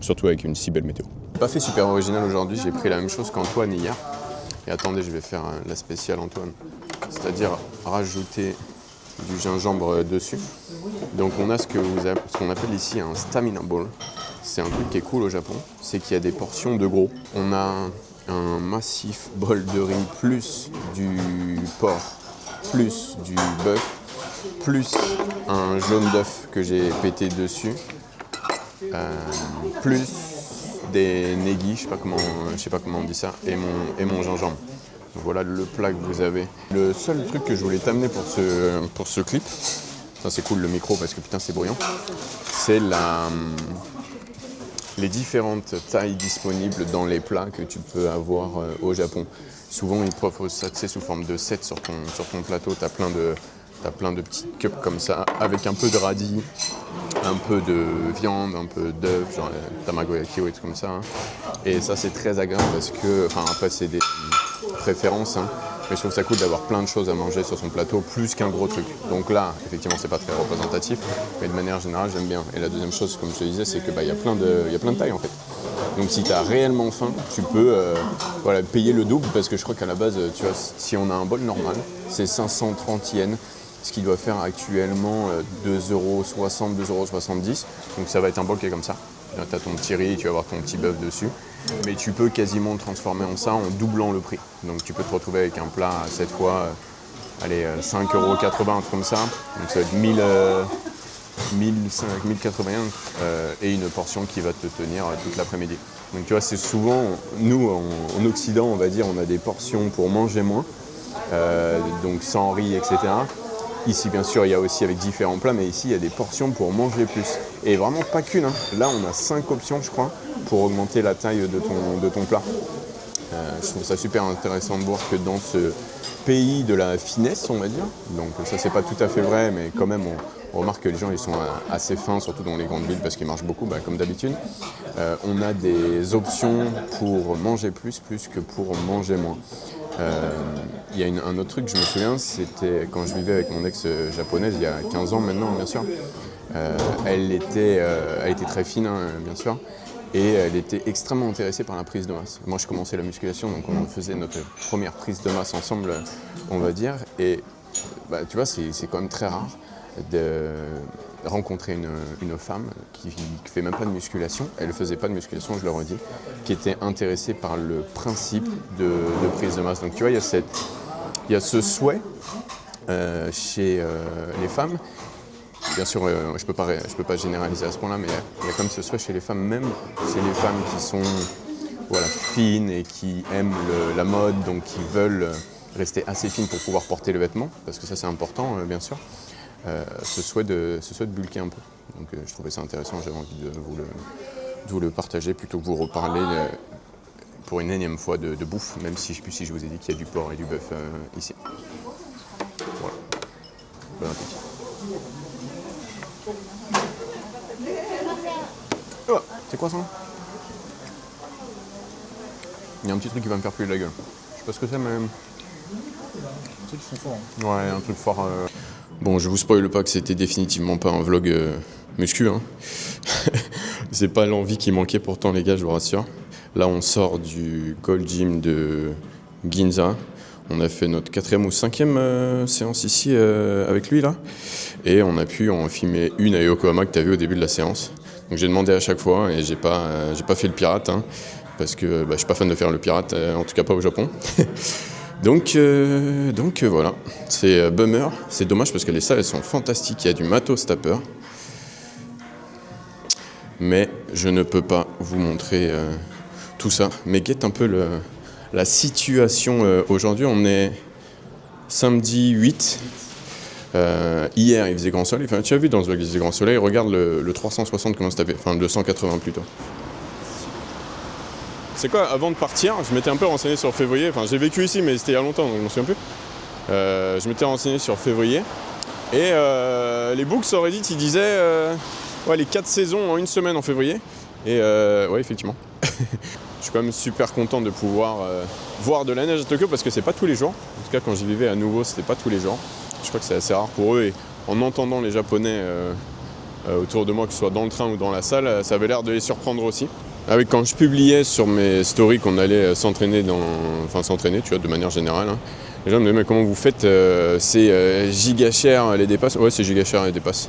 Surtout avec une si belle météo. Pas fait super original aujourd'hui, j'ai pris la même chose qu'Antoine hier. Et attendez, je vais faire la spéciale Antoine, c'est-à-dire rajouter du gingembre dessus. Donc on a ce qu'on appelle ici un stamina ball. C'est un truc qui est cool au Japon, c'est qu'il y a des portions de gros. On a un massif bol de riz, plus du porc, plus du bœuf, plus un jaune d'œuf que j'ai pété dessus, plus des negi, je sais pas comment on dit ça, et mon gingembre. Donc voilà le plat que vous avez. Le seul truc que je voulais t'amener pour ce clip, ça c'est cool le micro parce que putain c'est bruyant, c'est les différentes tailles disponibles dans les plats que tu peux avoir au Japon. Souvent, ils proposent ça sous forme de set sur ton plateau. Tu as plein de petites cups comme ça, avec un peu de radis, un peu de viande, un peu d'œuf, genre tamagoyaki ou des trucs comme ça. Hein. Et ça, c'est très agréable parce que, enfin après, c'est des préférences, hein, mais je trouve ça cool d'avoir plein de choses à manger sur son plateau, plus qu'un gros truc. Donc là, effectivement, c'est pas très représentatif, mais de manière générale, j'aime bien. Et la deuxième chose, comme je te disais, c'est que il y a plein de tailles en fait. Donc si tu as réellement faim, tu peux payer le double, parce que je crois qu'à la base, tu vois, si on a un bol normal, c'est 530 yens, ce qui doit faire actuellement 2,60 €, 2,70 €. Donc ça va être un bol qui est comme ça. Tu as ton petit riz, tu vas avoir ton petit bœuf dessus. Mais tu peux quasiment le transformer en ça en doublant le prix. Donc tu peux te retrouver avec un plat à cette fois, 5,80 €, un truc comme ça. Donc ça va être 1081 et une portion qui va te tenir toute l'après-midi. Donc tu vois, c'est souvent, nous en Occident, on va dire, on a des portions pour manger moins, donc sans riz, etc. Ici, bien sûr, il y a aussi avec différents plats, mais ici, il y a des portions pour manger plus. Et vraiment pas qu'une. Là, on a 5 options, je crois, pour augmenter la taille de ton plat. Je trouve ça super intéressant de voir que dans ce pays de la finesse, on va dire, donc ça, c'est pas tout à fait vrai, mais quand même, on remarque que les gens, ils sont assez fins, surtout dans les grandes villes, parce qu'ils marchent beaucoup, comme d'habitude. On a des options pour manger plus que pour manger moins. Il y a un autre truc, je me souviens, c'était quand je vivais avec mon ex japonaise, il y a 15 ans maintenant, bien sûr. Elle était très fine, bien sûr, et elle était extrêmement intéressée par la prise de masse. Moi, je commençais la musculation, donc on faisait notre première prise de masse ensemble, on va dire. Et tu vois, c'est quand même très rare de rencontrer une femme qui ne fait même pas de musculation, elle ne faisait pas de musculation, je le redis, qui était intéressée par le principe de prise de masse. Donc tu vois, il y a ce souhait chez les femmes. Bien sûr, je peux pas généraliser à ce point-là, mais il y a comme ce souhait chez les femmes, même chez les femmes qui sont fines et qui aiment la mode, donc qui veulent rester assez fines pour pouvoir porter le vêtement, parce que ça c'est important, bien sûr. Ce souhait de bulker un peu. Donc je trouvais ça intéressant, j'avais envie de vous le partager plutôt que vous reparler pour une énième fois de bouffe, même si je sais plus si je vous ai dit qu'il y a du porc et du bœuf ici. Voilà. Bon appétit. Oh, c'est quoi ça? Il y a un petit truc qui va me faire puer de la gueule. Je sais pas ce que c'est, mais... Un truc qui sont forts. Ouais, un truc fort. Bon, je vous spoil pas que c'était définitivement pas un vlog muscu. C'est pas l'envie qui manquait pourtant, les gars, je vous rassure. Là, on sort du Gold Gym de Ginza. On a fait notre 4e ou 5e séance ici avec lui, là. Et on a pu en filmer une à Yokohama que tu as vu au début de la séance. Donc j'ai demandé à chaque fois et j'ai pas fait le pirate, parce que je suis pas fan de faire le pirate, en tout cas pas au Japon. Donc voilà, c'est bummer, c'est dommage parce que les salles elles sont fantastiques, il y a du matos tapeur. Mais je ne peux pas vous montrer tout ça. Mais guette un peu la situation aujourd'hui, on est samedi 8. Hier il faisait grand soleil, enfin tu as vu dans ce vlog il faisait grand soleil, regarde le 360 comment se tapait, enfin le 280 plutôt. C'est quoi, avant de partir, je m'étais un peu renseigné sur février, enfin j'ai vécu ici mais c'était il y a longtemps donc je m'en souviens plus. Je m'étais renseigné sur février et les books sur Reddit ils disaient les 4 saisons en une semaine en février et ouais effectivement. Je suis quand même super content de pouvoir voir de la neige à Tokyo parce que c'est pas tous les jours, en tout cas quand j'y vivais à nouveau c'était pas tous les jours. Je crois que c'est assez rare pour eux et en entendant les Japonais autour de moi, que ce soit dans le train ou dans la salle, ça avait l'air de les surprendre aussi. Quand je publiais sur mes stories qu'on allait s'entraîner, tu vois, de manière générale, les gens me disaient mais comment vous faites, c'est giga cher les dépasses. Ouais, c'est giga cher les dépasses.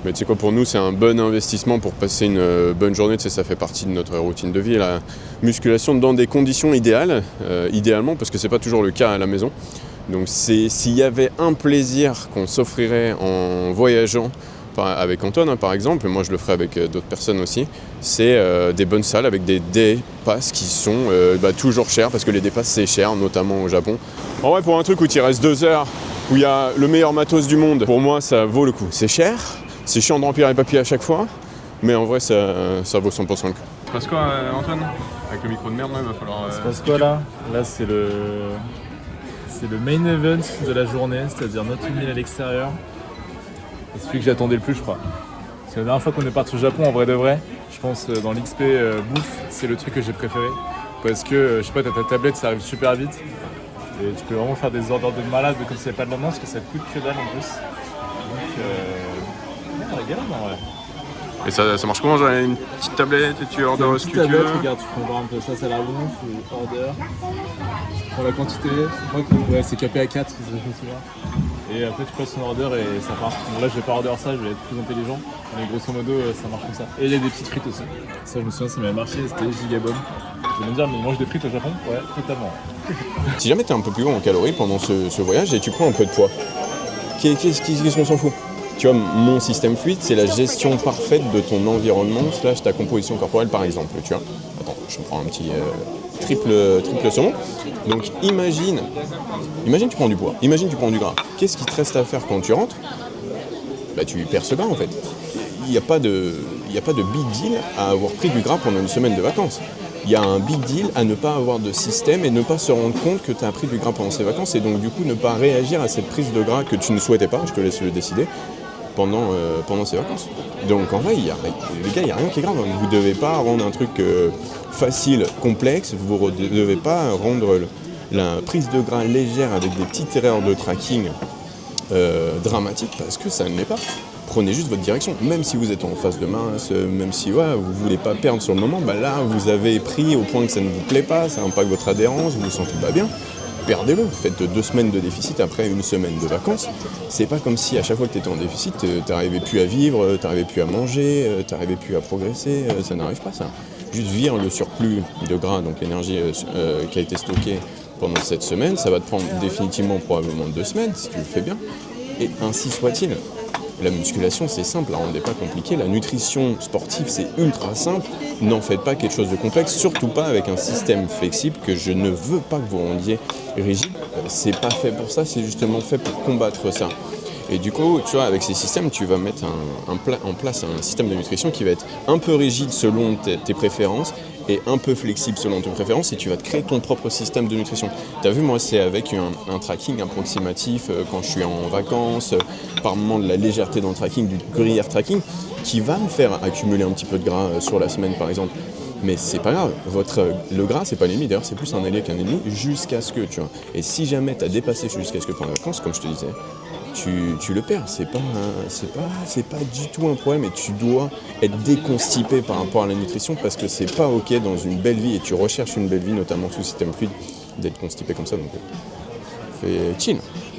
Mais tu sais quoi, pour nous c'est un bon investissement pour passer une bonne journée, tu sais, ça fait partie de notre routine de vie, la musculation dans des conditions idéales, idéalement parce que c'est pas toujours le cas à la maison. Donc s'il y avait un plaisir qu'on s'offrirait en voyageant avec Antoine par exemple, moi je le ferai avec d'autres personnes aussi, c'est des bonnes salles avec des dépasses qui sont toujours chères parce que les dépasses c'est cher, notamment au Japon. En vrai pour un truc où tu restes 2 heures, où il y a le meilleur matos du monde, pour moi ça vaut le coup. C'est cher, c'est chiant de remplir les papiers à chaque fois, mais en vrai ça vaut 100% le coup. Ça passe quoi Antoine? Avec le micro de merde là, il va falloir... Ça passe quoi là? Là c'est le main event de la journée, c'est-à-dire notre meal à l'extérieur. C'est celui que j'attendais le plus, je crois. Parce que la dernière fois qu'on est parti au Japon, en vrai de vrai, je pense dans l'XP bouffe, c'est le truc que j'ai préféré. Parce que, je sais pas, t'as ta tablette, ça arrive super vite. Et tu peux vraiment faire des ordres de malade comme s'il n'y avait pas de lendemain, parce que ça coûte que dalle en plus. Donc, regarde en vrai. Et ça marche comment? Genre une petite tablette et tu ordres ce que tu veux? Regarde, tu prends par exemple ça, c'est la ronde, tu order. Tu prends la quantité, je crois que c'est capé à 4, si je me souviens. Et après tu passes ton order et ça part. Donc là je vais pas order ça, je vais être plus intelligent. Mais grosso modo ça marche comme ça. Et il y a des petites frites aussi. Ça je me souviens, ça m'avait marché, c'était Gigabom. Vous allez me dire, mais ils mangent des frites au Japon? Ouais, totalement. Si jamais tu es un peu plus haut en calories pendant ce voyage et tu prends un peu de poids, qu'est-ce qu'on s'en fout? Tu vois, mon système fluide, c'est la gestion parfaite de ton environnement / ta composition corporelle, par exemple. Tu vois, attends, je prends un petit triple saumon. Donc imagine tu prends du poids, imagine tu prends du gras. Qu'est-ce qui te reste à faire quand tu rentres? Bah tu perds ce gras en fait. Il n'y a pas de big deal à avoir pris du gras pendant une semaine de vacances. Il y a un big deal à ne pas avoir de système et ne pas se rendre compte que tu as pris du gras pendant ces vacances et donc du coup ne pas réagir à cette prise de gras que tu ne souhaitais pas, je te laisse le décider, pendant ces vacances. Donc en vrai, les gars, il n'y a rien qui est grave. Vous ne devez pas rendre un truc facile, complexe, vous ne devez pas rendre la prise de gras légère avec des petites erreurs de tracking dramatiques parce que ça ne l'est pas. Prenez juste votre direction, même si vous êtes en phase de masse, même si vous ne voulez pas perdre sur le moment, bah là vous avez pris au point que ça ne vous plaît pas, ça impacte votre adhérence, vous vous sentez pas bien, perdez-le, faites 2 semaines de déficit après une semaine de vacances. C'est pas comme si à chaque fois que tu étais en déficit, t'arrivais plus à vivre, t'arrivais plus à manger, t'arrivais plus à progresser, ça n'arrive pas ça. Juste vire le surplus de gras, donc l'énergie qui a été stockée pendant cette semaine, ça va te prendre définitivement probablement 2 semaines si tu le fais bien, et ainsi soit-il. La musculation, c'est simple, on n'est pas compliqué. La nutrition sportive, c'est ultra simple. N'en faites pas quelque chose de complexe, surtout pas avec un système flexible que je ne veux pas que vous rendiez rigide. C'est pas fait pour ça, c'est justement fait pour combattre ça. Et du coup, tu vois, avec ces systèmes, tu vas mettre en place un système de nutrition qui va être un peu rigide selon tes préférences et un peu flexible selon tes préférences et tu vas te créer ton propre système de nutrition. Tu as vu, moi, c'est avec un tracking approximatif quand je suis en vacances, par moment de la légèreté dans le tracking, du gruyère tracking, qui va me faire accumuler un petit peu de gras sur la semaine, par exemple. Mais c'est pas grave, le gras c'est pas l'ennemi, d'ailleurs c'est plus un allié qu'un ennemi jusqu'à ce que, tu vois. Et si jamais tu as dépassé jusqu'à ce que pendant les vacances, comme je te disais, tu le perds, c'est pas du tout un problème et tu dois être déconstipé par rapport à la nutrition parce que c'est pas ok dans une belle vie et tu recherches une belle vie, notamment sous système fluide, d'être constipé comme ça, donc fais chill,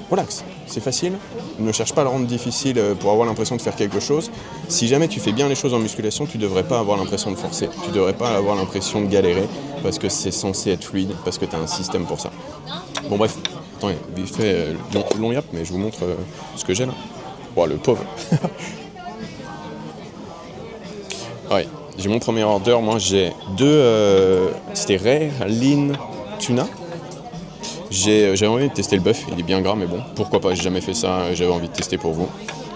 relax, c'est facile, ne cherche pas à le rendre difficile pour avoir l'impression de faire quelque chose. Si jamais tu fais bien les choses en musculation, tu devrais pas avoir l'impression de forcer, tu devrais pas avoir l'impression de galérer parce que c'est censé être fluide, parce que tu as un système pour ça. Bon bref. Attendez, vite fait, long yap, mais je vous montre ce que j'ai là. Oh, le pauvre. Ouais, j'ai mon premier order. Moi, j'ai 2. C'était Rare Lean Tuna. J'avais envie de tester le bœuf. Il est bien gras, mais bon, pourquoi pas. J'ai jamais fait ça. J'avais envie de tester pour vous.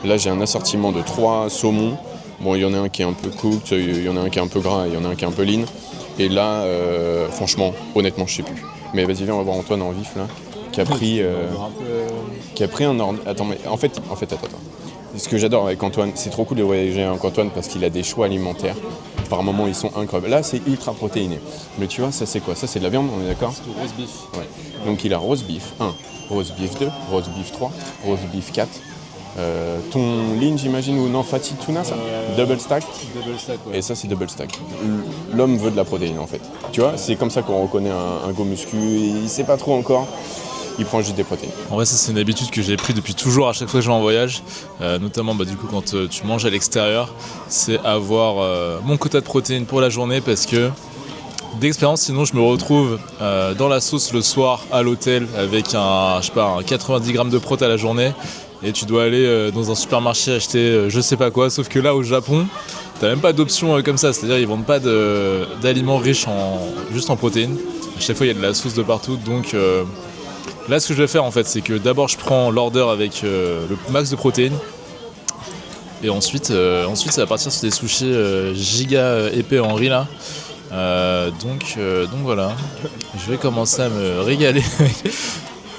Là, j'ai un assortiment de 3 saumons. Bon, il y en a un qui est un peu cooked, il y en a un qui est un peu gras, et il y en a un qui est un peu lean. Et là, franchement, honnêtement, je sais plus. Mais vas-y, viens, on va voir Antoine en vif là. Qui a pris un ordre. Attends, mais en fait, attends. Ce que j'adore avec Antoine, c'est trop cool de voyager avec Antoine parce qu'il a des choix alimentaires. Par moments, ils sont incroyables. Là, c'est ultra protéiné. Mais tu vois, ça, c'est quoi? Ça, c'est de la viande, on est d'accord? C'est du roast beef. Ouais. Donc, il a roast beef 1, roast beef 2, roast beef 3, roast beef 4. Ton lean, j'imagine, ou non, fatty tuna, ça? Double stack. Double stack, ouais. Et ça, c'est double stack. L'homme veut de la protéine, en fait. Tu vois, c'est comme ça qu'on reconnaît un go muscu. Il sait pas trop encore. Il prend juste des protéines. En vrai, ça c'est une habitude que j'ai pris depuis toujours à chaque fois que je vais en voyage, notamment du coup quand tu manges à l'extérieur, c'est avoir mon quota de protéines pour la journée parce que d'expérience, sinon je me retrouve dans la sauce le soir à l'hôtel avec un 90 grammes de prot à la journée et tu dois aller dans un supermarché acheter je sais pas quoi, sauf que là au Japon, t'as même pas d'option comme ça, c'est-à-dire ils vendent pas d'aliments riches juste en protéines. À chaque fois il y a de la sauce de partout, donc là, ce que je vais faire en fait, c'est que d'abord je prends l'order avec le max de protéines et ensuite ça va partir sur des sushis giga épais en riz là. Donc voilà, je vais commencer à me régaler.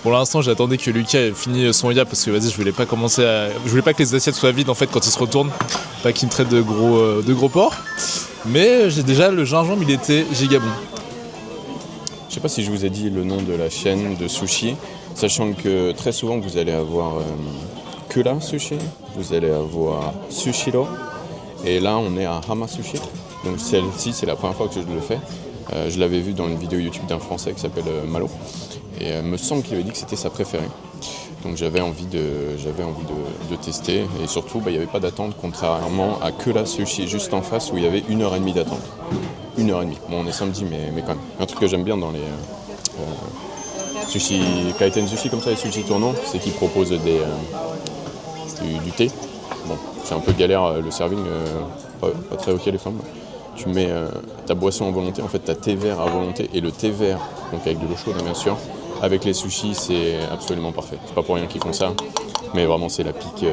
Pour l'instant, j'attendais que Lucas ait fini son yap parce que je voulais pas que les assiettes soient vides en fait quand il se retourne, pas qu'il me traite de gros porc. Mais j'ai déjà le gingembre, il était giga bon. Je sais pas si je vous ai dit le nom de la chaîne de sushi, sachant que très souvent vous allez avoir Kura Sushi, vous allez avoir Sushiro, et là on est à Hama Sushi. Donc celle-ci c'est la première fois que je le fais. Je l'avais vu dans une vidéo YouTube d'un Français qui s'appelle Malo, et me semble qu'il avait dit que c'était sa préférée. Donc j'avais envie de tester. Et surtout, il n'y avait pas d'attente, contrairement à que la sushi juste en face où il y avait 1h30 d'attente. 1h30. Bon, on est samedi, mais quand même. Un truc que j'aime bien dans les sushi, kaiten sushi comme ça, les sushi tournants, c'est qu'ils proposent du thé. Bon, c'est un peu galère le serving, pas très ok les femmes. Tu mets ta boisson à volonté, en fait ta thé vert à volonté, et le thé vert, donc avec de l'eau chaude bien sûr, avec les sushis c'est absolument parfait. C'est pas pour rien qu'ils font ça, mais vraiment c'est la pique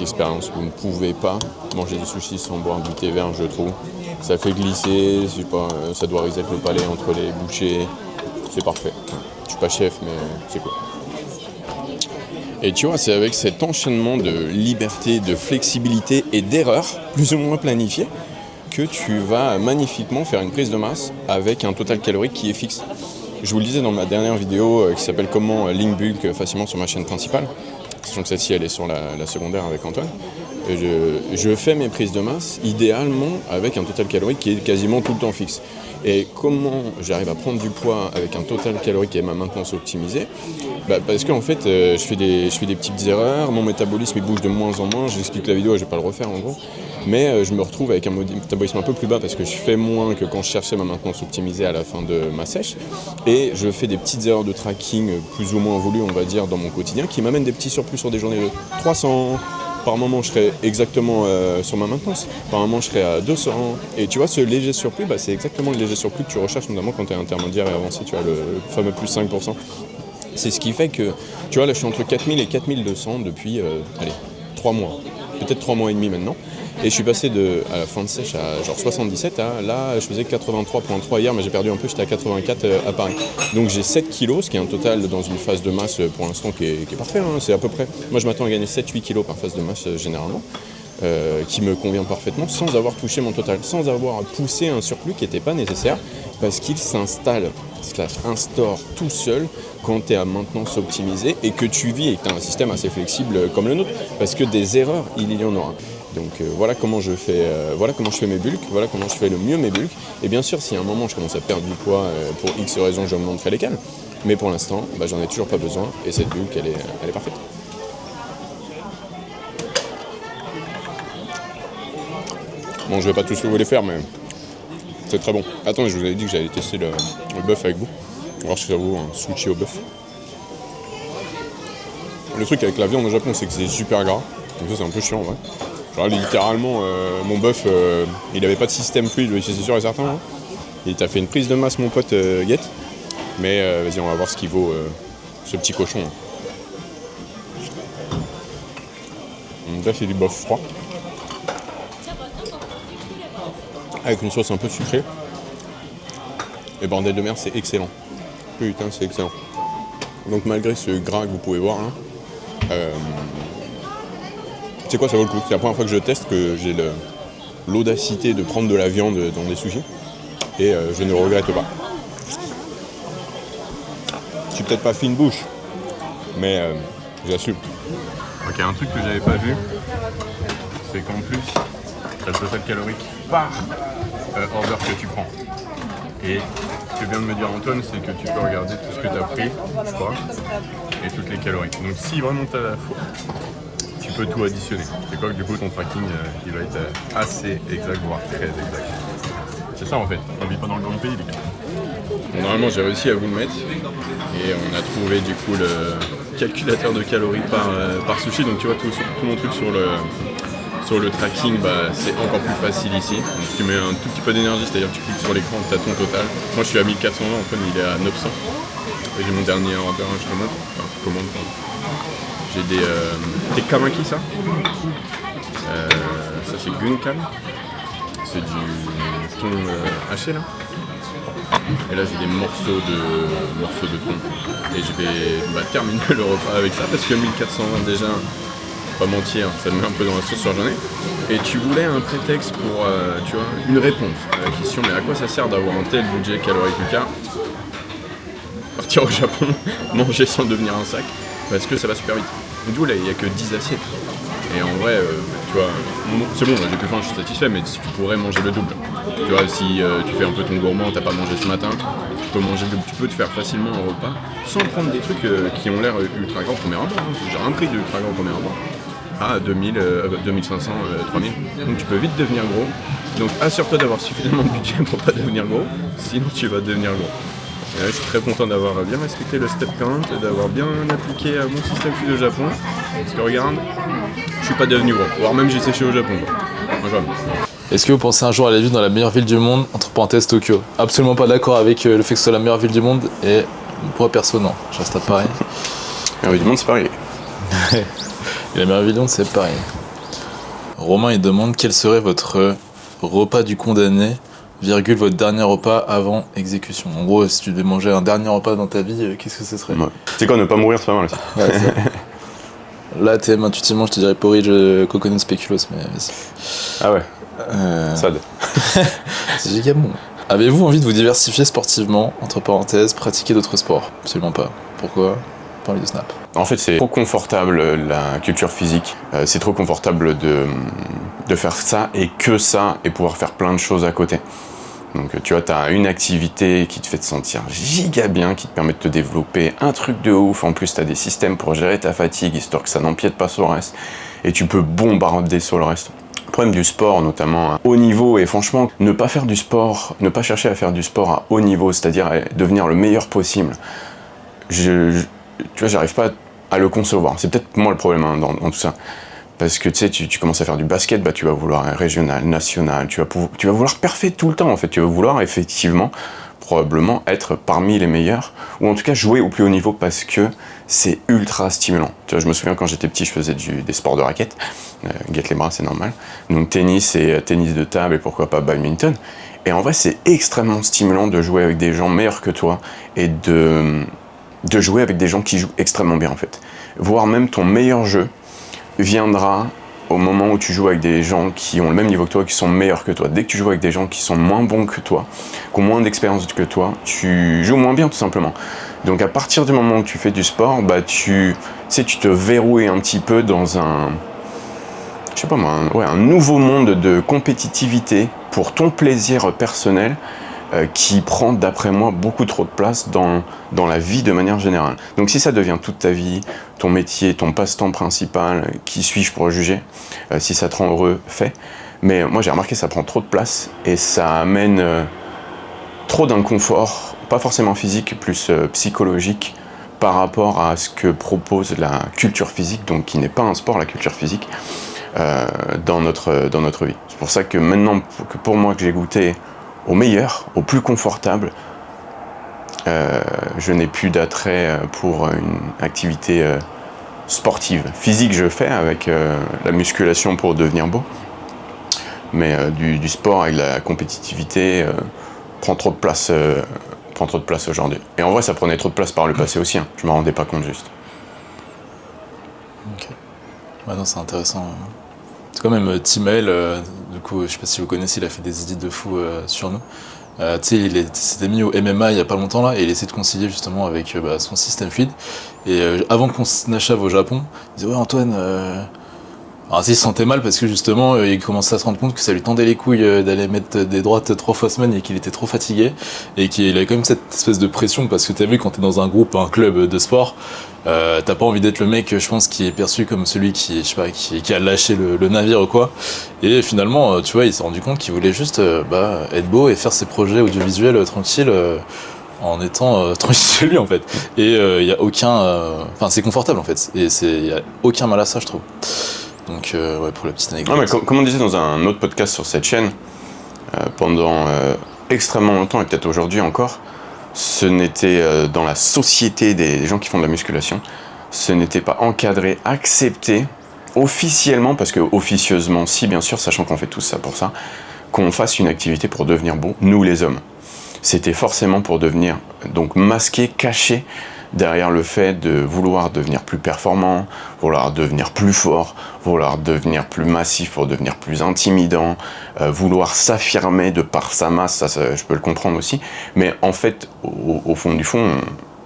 expérience. Vous ne pouvez pas manger du sushi sans boire du thé vert, je trouve. Ça fait glisser, je sais pas, ça doit reset le palais entre les bouchées, c'est parfait. Je suis pas chef mais c'est cool. Et tu vois, c'est avec cet enchaînement de liberté, de flexibilité et d'erreurs, plus ou moins planifiées, que tu vas magnifiquement faire une prise de masse avec un total calorique qui est fixe. Je vous le disais dans ma dernière vidéo qui s'appelle comment link bulk facilement sur ma chaîne principale, sachant que celle-ci elle est sur la secondaire avec Antoine. Et je fais mes prises de masse idéalement avec un total calorique qui est quasiment tout le temps fixe. Et comment j'arrive à prendre du poids avec un total calorique et ma maintenance optimisée? Parce qu'en fait, je fais des petites erreurs, mon métabolisme il bouge de moins en moins, j'explique la vidéo, je ne vais pas le refaire en gros, mais je me retrouve avec un métabolisme un peu plus bas parce que je fais moins que quand je cherchais ma maintenance optimisée à la fin de ma sèche, et je fais des petites erreurs de tracking plus ou moins voulues, on va dire, dans mon quotidien, qui m'amènent des petits surplus sur des journées de 300. Par moment, je serai exactement sur ma maintenance. Par moment, je serai à 200. Et tu vois, ce léger surplus, c'est exactement le léger surplus que tu recherches, notamment quand tu es intermédiaire et avancé. Tu as le fameux plus 5%. C'est ce qui fait que, tu vois, là, je suis entre 4000 et 4200 depuis, 3 mois. Peut-être 3 mois et demi maintenant. Et je suis passé à la fin de sèche à genre 77, là je faisais 83,3 hier, mais j'ai perdu un peu, j'étais à 84 à Paris. Donc j'ai 7 kilos, ce qui est un total dans une phase de masse pour l'instant qui est parfait, c'est à peu près. Moi je m'attends à gagner 7-8 kilos par phase de masse généralement, qui me convient parfaitement, sans avoir touché mon total, sans avoir poussé un surplus qui n'était pas nécessaire, parce qu'il instaure tout seul quand tu es à maintenance optimisée et que tu vis et que tu as un système assez flexible comme le nôtre, parce que des erreurs, il y en aura. Donc voilà comment je fais mes bulks, voilà comment je fais le mieux mes bulks. Et bien sûr, si à un moment je commence à perdre du poids pour X raisons, je me montrerai lesquelles. Mais pour l'instant, j'en ai toujours pas besoin et cette bulk, elle est parfaite. Bon, je vais pas tous vous les faire, mais c'est très bon. Attendez, je vous avais dit que j'allais tester le bœuf avec vous. On va voir si ça vaut un sushi au bœuf. Le truc avec la viande au Japon, c'est que c'est super gras. Donc ça, c'est un peu chiant, ouais. Genre, littéralement, mon bœuf, il avait pas de système fluide, c'est sûr et certain. Hein. Il t'a fait une prise de masse, mon pote Get. Mais vas-y, on va voir ce qu'il vaut ce petit cochon. Donc là, c'est du bœuf froid. Avec une sauce un peu sucrée. Et bordel de merde, c'est excellent. Putain, c'est excellent. Donc malgré ce gras que vous pouvez voir là, tu sais quoi, ça vaut le coup. C'est la première fois que je teste que j'ai l'audacité de prendre de la viande dans des sushis. Et je ne le regrette pas. Je suis peut-être pas fine bouche, mais j'assume. Ok, un truc que j'avais pas vu, c'est qu'en plus, t'as le total calorique par order que tu prends. Et ce que vient de me dire Antoine, c'est que tu peux regarder tout ce que tu as pris, je crois, et toutes les calories. Donc si vraiment tu as la foi, tu peux tout additionner. C'est quoi que du coup ton tracking il va être assez exact, voire très exact. C'est ça en fait, on vit pas dans le grand pays les gars. Normalement j'ai réussi à vous le mettre et on a trouvé du coup le calculateur de calories par sushi. Donc tu vois tout mon truc sur le tracking, c'est encore plus facile ici. Donc tu mets un tout petit peu d'énergie, c'est-à-dire que tu cliques sur l'écran, tu as ton total. Moi je suis à 1420, Antoine il est à 900. Et j'ai mon dernier order, je te montre. Enfin, commande. J'ai des kamaki ça. Ça c'est gunkan. C'est du thon haché là. Et là j'ai des morceaux de thon. Et je vais terminer le repas avec ça parce que 1420 déjà. Pas mentir, ça me met un peu dans la sauce sur la journée. Et tu voulais un prétexte pour, tu vois, une réponse à la question, mais à quoi ça sert d'avoir un tel budget calorique Lucas? Partir au Japon, manger sans devenir un sac, parce que ça va super vite. D'où là, il n'y a que 10 assiettes. Et en vrai, tu vois, c'est bon, là, j'ai plus faim, je suis satisfait, mais si tu pourrais manger le double. Tu vois, si tu fais un peu ton gourmand, t'as pas mangé ce matin, tu peux te faire facilement un repas sans prendre des trucs qui ont l'air ultra grands au premier abord. J'ai un prix de ultra grand au premier abord. À 2500, 3000. Donc tu peux vite devenir gros. Donc assure-toi d'avoir suffisamment de budget pour pas devenir gros, sinon tu vas devenir gros. Et là, je suis très content d'avoir bien respecté le step count et d'avoir bien appliqué mon système food au Japon. Parce que regarde, je suis pas devenu gros, voire même j'ai séché au Japon. Moi, Est-ce que vous pensez un jour aller vivre dans la meilleure ville du monde, entre parenthèses Tokyo? Absolument pas d'accord avec le fait que ce soit la meilleure ville du monde, et pour perso non, je reste à Paris. La meilleure ville du monde c'est Paris. Et la meilleure ville du monde c'est Paris. Romain il demande quel serait votre repas du condamné, virgule votre dernier repas avant exécution. En gros, si tu devais manger un dernier repas dans ta vie, qu'est-ce que ce serait? Ouais. C'est quoi, ne pas mourir, c'est pas mal aussi. Ouais, là, TM, intuitivement, je te dirais porridge, coconut spéculoos, mais vas-y. Ah ouais. Sad. C'est giga bon. Avez-vous envie de vous diversifier sportivement, entre parenthèses, pratiquer d'autres sports? Absolument pas. Pourquoi? Pas envie de snap. En fait, c'est trop confortable la culture physique. C'est trop confortable de faire ça et que ça et pouvoir faire plein de choses à côté. Donc tu vois, tu as une activité qui te fait te sentir giga bien, qui te permet de te développer un truc de ouf. En plus, tu as des systèmes pour gérer ta fatigue, histoire que ça n'empiète pas sur le reste. Et tu peux bombarder sur le reste. Le problème du sport, notamment à haut niveau, et franchement, ne pas faire du sport, ne pas chercher à faire du sport à haut niveau, c'est-à-dire à devenir le meilleur possible. Tu vois, j'arrive pas à le concevoir. C'est peut-être moi le problème dans tout ça. Parce que tu sais, tu commences à faire du basket, bah, tu vas vouloir un régional, national, tu vas vouloir parfait tout le temps en fait. Tu vas vouloir effectivement, probablement être parmi les meilleurs, ou en tout cas jouer au plus haut niveau parce que c'est ultra stimulant. Tu vois, je me souviens quand j'étais petit, je faisais des sports de raquettes, guette les bras, c'est normal. Donc tennis et tennis de table et pourquoi pas badminton. Et en vrai, c'est extrêmement stimulant de jouer avec des gens meilleurs que toi et de jouer avec des gens qui jouent extrêmement bien en fait. Voire même ton meilleur jeu viendra au moment où tu joues avec des gens qui ont le même niveau que toi, qui sont meilleurs que toi. Dès que tu joues avec des gens qui sont moins bons que toi, qui ont moins d'expérience que toi, tu joues moins bien tout simplement. Donc à partir du moment où tu fais du sport, bah tu te verrouilles un petit peu dans un nouveau monde de compétitivité pour ton plaisir personnel qui prend, d'après moi, beaucoup trop de place dans la vie de manière générale. Donc si ça devient toute ta vie, ton métier, ton passe-temps principal, qui suis-je pour juger? Si ça te rend heureux, fais. Mais moi j'ai remarqué que ça prend trop de place et ça amène trop d'inconfort, pas forcément physique, plus psychologique, par rapport à ce que propose la culture physique, donc qui n'est pas un sport, la culture physique, dans notre vie. C'est pour ça que maintenant, pour moi que j'ai goûté au meilleur, au plus confortable, je n'ai plus d'attrait pour une activité sportive. Physique, je fais avec la musculation pour devenir beau, mais du sport avec la compétitivité prend trop de place aujourd'hui. Et en vrai, ça prenait trop de place par le passé aussi, hein. Je m'en rendais pas compte juste. Ok. Ouais, non, c'est intéressant. C'est quand même Timael, du coup, je sais pas si vous connaissez, il a fait des idées de fou sur nous. Tu sais, il s'était mis au MMA il y a pas longtemps là, et il essaie de concilier justement avec son système feed. Et avant qu'on n'achève au Japon, il disait ouais Antoine, alors il se sentait mal parce que justement il commençait à se rendre compte que ça lui tendait les couilles d'aller mettre des droites 3 fois semaine et qu'il était trop fatigué et qu'il avait quand même cette espèce de pression parce que t'as vu quand t'es dans un groupe, un club de sport, t'as pas envie d'être le mec, je pense, qui est perçu comme celui qui, je sais pas, qui a lâché le navire ou quoi. Et finalement, tu vois, il s'est rendu compte qu'il voulait juste être beau et faire ses projets audiovisuels tranquilles. En étant tranquille chez lui en fait. Et il y a aucun, enfin c'est confortable en fait. Et il y a aucun mal à ça, je trouve. Donc ouais, pour la petite anecdote. Non, mais comme on disait dans un autre podcast sur cette chaîne, pendant extrêmement longtemps et peut-être aujourd'hui encore, ce n'était dans la société des gens qui font de la musculation, ce n'était pas encadré, accepté officiellement, parce que officieusement si bien sûr, sachant qu'on fait tous ça pour ça, qu'on fasse une activité pour devenir beau, nous les hommes. C'était forcément pour devenir donc masqué, caché derrière le fait de vouloir devenir plus performant, vouloir devenir plus fort, vouloir devenir plus massif pour devenir plus intimidant, vouloir s'affirmer de par sa masse, ça je peux le comprendre aussi, mais en fait, au fond du fond,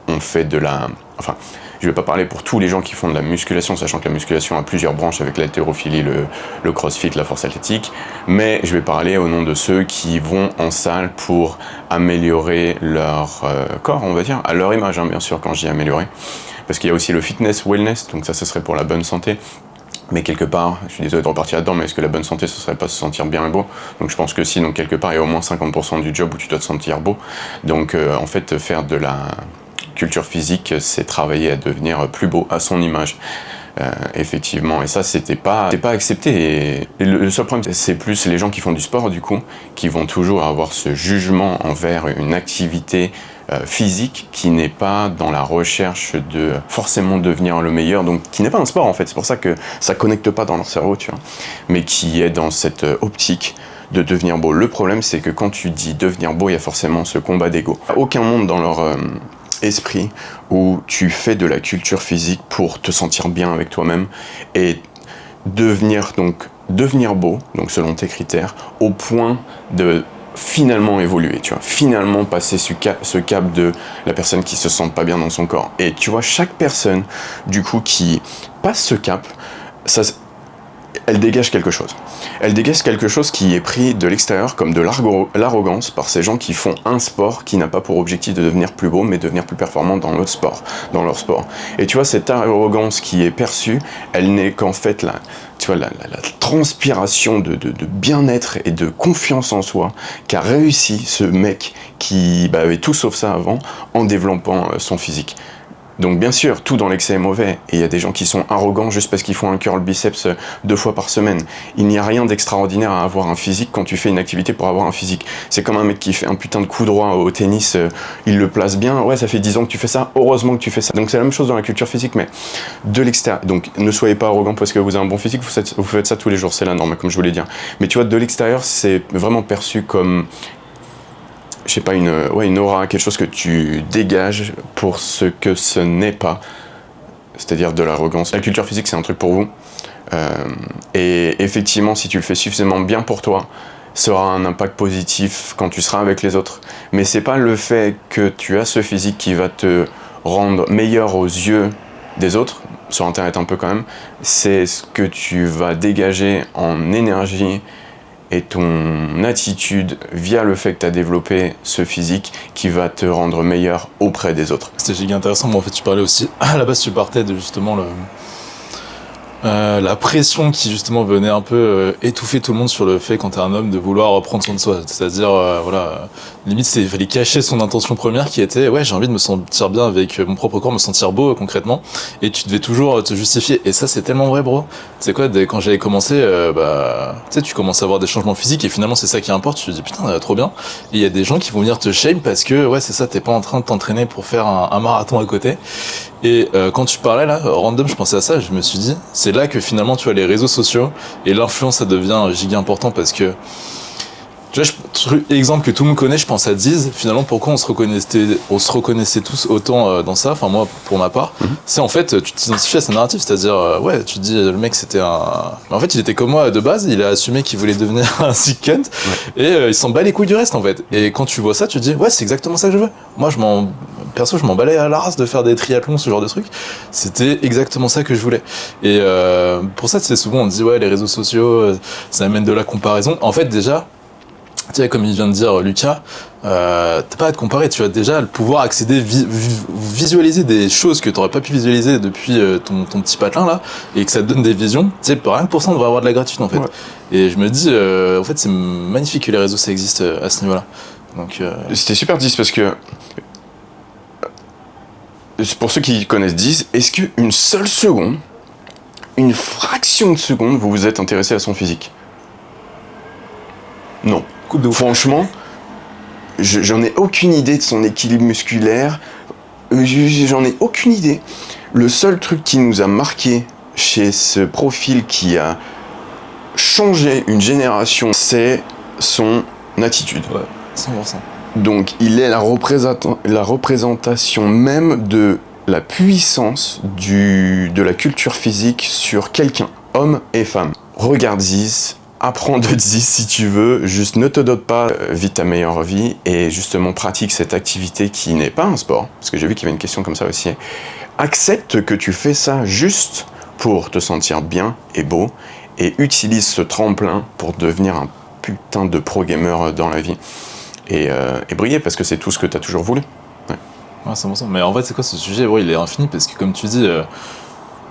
on fait de la enfin, je vais pas parler pour tous les gens qui font de la musculation, sachant que la musculation a plusieurs branches avec l'haltérophilie, le crossfit, la force athlétique, mais je vais parler au nom de ceux qui vont en salle pour améliorer leur corps, on va dire, à leur image, hein, bien sûr, quand je dis améliorer, parce qu'il y a aussi le fitness, wellness, donc ça, ce serait pour la bonne santé. Mais quelque part, je suis désolé de repartir là-dedans, mais est-ce que la bonne santé, ce serait pas se sentir bien et beau? Donc je pense que si, donc quelque part, il y a au moins 50% du job où tu dois te sentir beau. Donc en fait, faire de la culture physique, c'est travailler à devenir plus beau, à son image. Effectivement, et ça c'était pas accepté, et le seul problème c'est plus les gens qui font du sport du coup, qui vont toujours avoir ce jugement envers une activité physique qui n'est pas dans la recherche de forcément devenir le meilleur, donc qui n'est pas un sport en fait, c'est pour ça que ça connecte pas dans leur cerveau, tu vois, mais qui est dans cette optique de devenir beau. Le problème c'est que quand tu dis devenir beau, il y a forcément ce combat d'ego. Aucun monde dans leur esprit où tu fais de la culture physique pour te sentir bien avec toi-même et devenir beau, donc selon tes critères, au point de finalement évoluer, tu vois, finalement passer ce cap de la personne qui se sent pas bien dans son corps. Et tu vois, chaque personne du coup qui passe ce cap, elle dégage quelque chose. Elle dégage quelque chose qui est pris de l'extérieur comme de l'arrogance par ces gens qui font un sport qui n'a pas pour objectif de devenir plus beau, mais devenir plus performant dans leur sport. Et tu vois, cette arrogance qui est perçue, elle n'est qu'en fait la transpiration de bien-être et de confiance en soi qu'a réussi ce mec qui avait tout sauf ça avant en développant son physique. Donc bien sûr, tout dans l'excès est mauvais, et il y a des gens qui sont arrogants juste parce qu'ils font un curl biceps 2 fois par semaine. Il n'y a rien d'extraordinaire à avoir un physique quand tu fais une activité pour avoir un physique. C'est comme un mec qui fait un putain de coup droit au tennis, il le place bien, ouais ça fait 10 ans que tu fais ça, heureusement que tu fais ça. Donc c'est la même chose dans la culture physique, mais de l'extérieur. Donc ne soyez pas arrogant parce que vous avez un bon physique, vous faites ça tous les jours, c'est la norme, comme je voulais dire. Mais tu vois, de l'extérieur, c'est vraiment perçu comme... je sais pas, une aura, quelque chose que tu dégages pour ce que ce n'est pas, c'est-à-dire de l'arrogance. La culture physique, c'est un truc pour vous, et effectivement, si tu le fais suffisamment bien pour toi, ça aura un impact positif quand tu seras avec les autres. Mais c'est pas le fait que tu as ce physique qui va te rendre meilleur aux yeux des autres, sur Internet un peu quand même, c'est ce que tu vas dégager en énergie et ton attitude via le fait que tu as développé ce physique qui va te rendre meilleur auprès des autres. C'était giga intéressant, mais en fait tu parlais aussi, à la base tu partais de justement la pression qui justement venait un peu étouffer tout le monde sur le fait quand t'es un homme de vouloir prendre soin de soi, c'est-à-dire limite il fallait cacher son intention première qui était ouais j'ai envie de me sentir bien avec mon propre corps, me sentir beau concrètement, et tu devais toujours te justifier, et ça c'est tellement vrai bro. Tu sais quoi, quand j'avais commencé tu sais tu commences à avoir des changements physiques et finalement c'est ça qui importe, tu te dis putain trop bien, et il y a des gens qui vont venir te shame parce que ouais c'est ça, t'es pas en train de t'entraîner pour faire un marathon à côté. Et quand tu parlais là, random, je pensais à ça, je me suis dit, c'est là que finalement tu vois les réseaux sociaux et l'influence ça devient giga important, parce que tu vois, exemple que tout le monde connaît, je pense à Diz, finalement pourquoi on se reconnaissait tous autant dans ça, enfin moi pour ma part, c'est en fait tu t'identifies à sa narrative, c'est-à-dire ouais tu te dis le mec c'était mais en fait il était comme moi de base, il a assumé qu'il voulait devenir un sick cunt, et il s'en bat les couilles du reste en fait, et quand tu vois ça tu te dis ouais c'est exactement ça que je veux, moi je m'en balais à la race de faire des triathlons, ce genre de trucs, c'était exactement ça que je voulais. Et pour ça c'est souvent on dit ouais les réseaux sociaux ça amène de la comparaison, en fait déjà tu sais, comme il vient de dire Lucas, t'as pas à te comparer, tu as déjà le pouvoir accéder, visualiser des choses que t'aurais pas pu visualiser depuis ton petit patelin là, et que ça te donne des visions, tu sais, rien que pour ça on devrait avoir de la gratitude en fait. Ouais. Et je me dis, en fait c'est magnifique que les réseaux ça existe à ce niveau-là. Donc, C'était super 10 parce que, pour ceux qui connaissent 10, est-ce qu'une seule seconde, une fraction de seconde, vous vous êtes intéressé à son physique? Non. Franchement, j'en ai aucune idée de son équilibre musculaire, j'en ai aucune idée. Le seul truc qui nous a marqué chez ce profil qui a changé une génération, c'est son attitude. Ouais, 100%. Donc il est la représentation même de la puissance de la culture physique sur quelqu'un, homme et femme. Regarde Ziz, apprends de 10 si tu veux, juste ne te dote pas, vis ta meilleure vie et justement pratique cette activité qui n'est pas un sport, parce que j'ai vu qu'il y avait une question comme ça aussi. Accepte que tu fais ça juste pour te sentir bien et beau et utilise ce tremplin pour devenir un putain de pro gamer dans la vie et briller parce que c'est tout ce que tu as toujours voulu. Ouais, c'est bon ça. Mais en fait, c'est quoi ce sujet? Ouais, il est infini parce que, comme tu dis,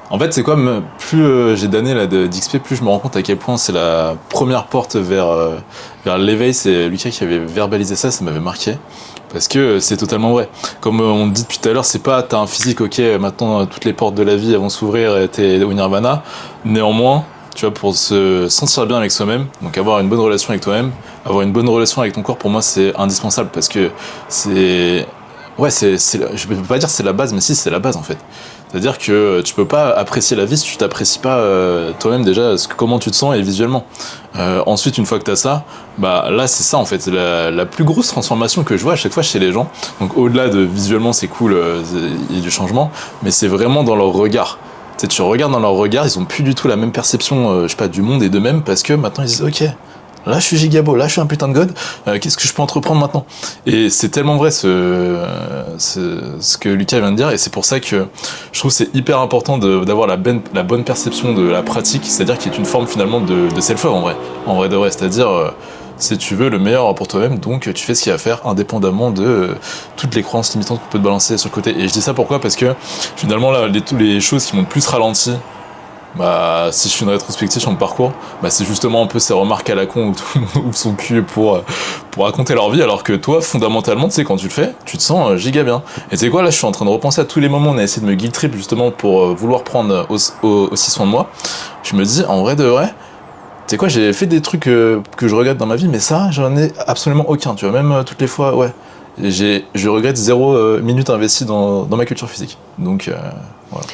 en fait, c'est comme plus j'ai d'années là d'XP, plus je me rends compte à quel point c'est la première porte vers l'éveil. C'est Lucas qui avait verbalisé ça, ça m'avait marqué. Parce que c'est totalement vrai. Comme on dit depuis tout à l'heure, c'est pas t'as un physique, ok, maintenant toutes les portes de la vie elles vont s'ouvrir et t'es au nirvana. Néanmoins, tu vois, pour se sentir bien avec soi-même, donc avoir une bonne relation avec toi-même, avoir une bonne relation avec ton corps, pour moi c'est indispensable parce que c'est. Ouais, je peux pas dire c'est la base, mais si, c'est la base en fait. C'est-à-dire que tu peux pas apprécier la vie si tu t'apprécies pas toi-même déjà comment tu te sens et visuellement. Ensuite, une fois que t'as ça, bah là c'est ça en fait, c'est la plus grosse transformation que je vois à chaque fois chez les gens. Donc au-delà de visuellement c'est cool, il y a du changement, mais c'est vraiment dans leur regard. Tu sais, tu regardes dans leur regard, ils ont plus du tout la même perception, je sais pas, du monde et d'eux-mêmes parce que maintenant ils disent ok. Là, je suis gigabo, là, je suis un putain de god. Qu'est-ce que je peux entreprendre maintenant? Et c'est tellement vrai ce que Lucas vient de dire, et c'est pour ça que je trouve que c'est hyper important d'avoir la bonne perception de la pratique, c'est-à-dire qu'il y a une forme finalement de self-love en vrai de vrai. C'est-à-dire, si tu veux le meilleur pour toi-même, donc tu fais ce qu'il y a à faire indépendamment de toutes les croyances limitantes qu'on peut te balancer sur le côté. Et je dis ça pourquoi? Parce que finalement, là, toutes les choses qui m'ont le plus ralenti. Bah, si je fais une rétrospective sur mon parcours, bah, c'est justement un peu ces remarques à la con où tout le monde ouvre son cul pour raconter leur vie, alors que toi, fondamentalement, tu sais, quand tu le fais, tu te sens giga bien. Et tu sais quoi, là, je suis en train de repenser à tous les moments où on a essayé de me guilt trip justement pour vouloir prendre aussi soin de moi. Je me dis, en vrai de vrai, tu sais quoi, j'ai fait des trucs que je regrette dans ma vie, mais ça, j'en ai absolument aucun, tu vois, même toutes les fois, ouais. Je regrette 0 minute investie dans ma culture physique. Donc, voilà.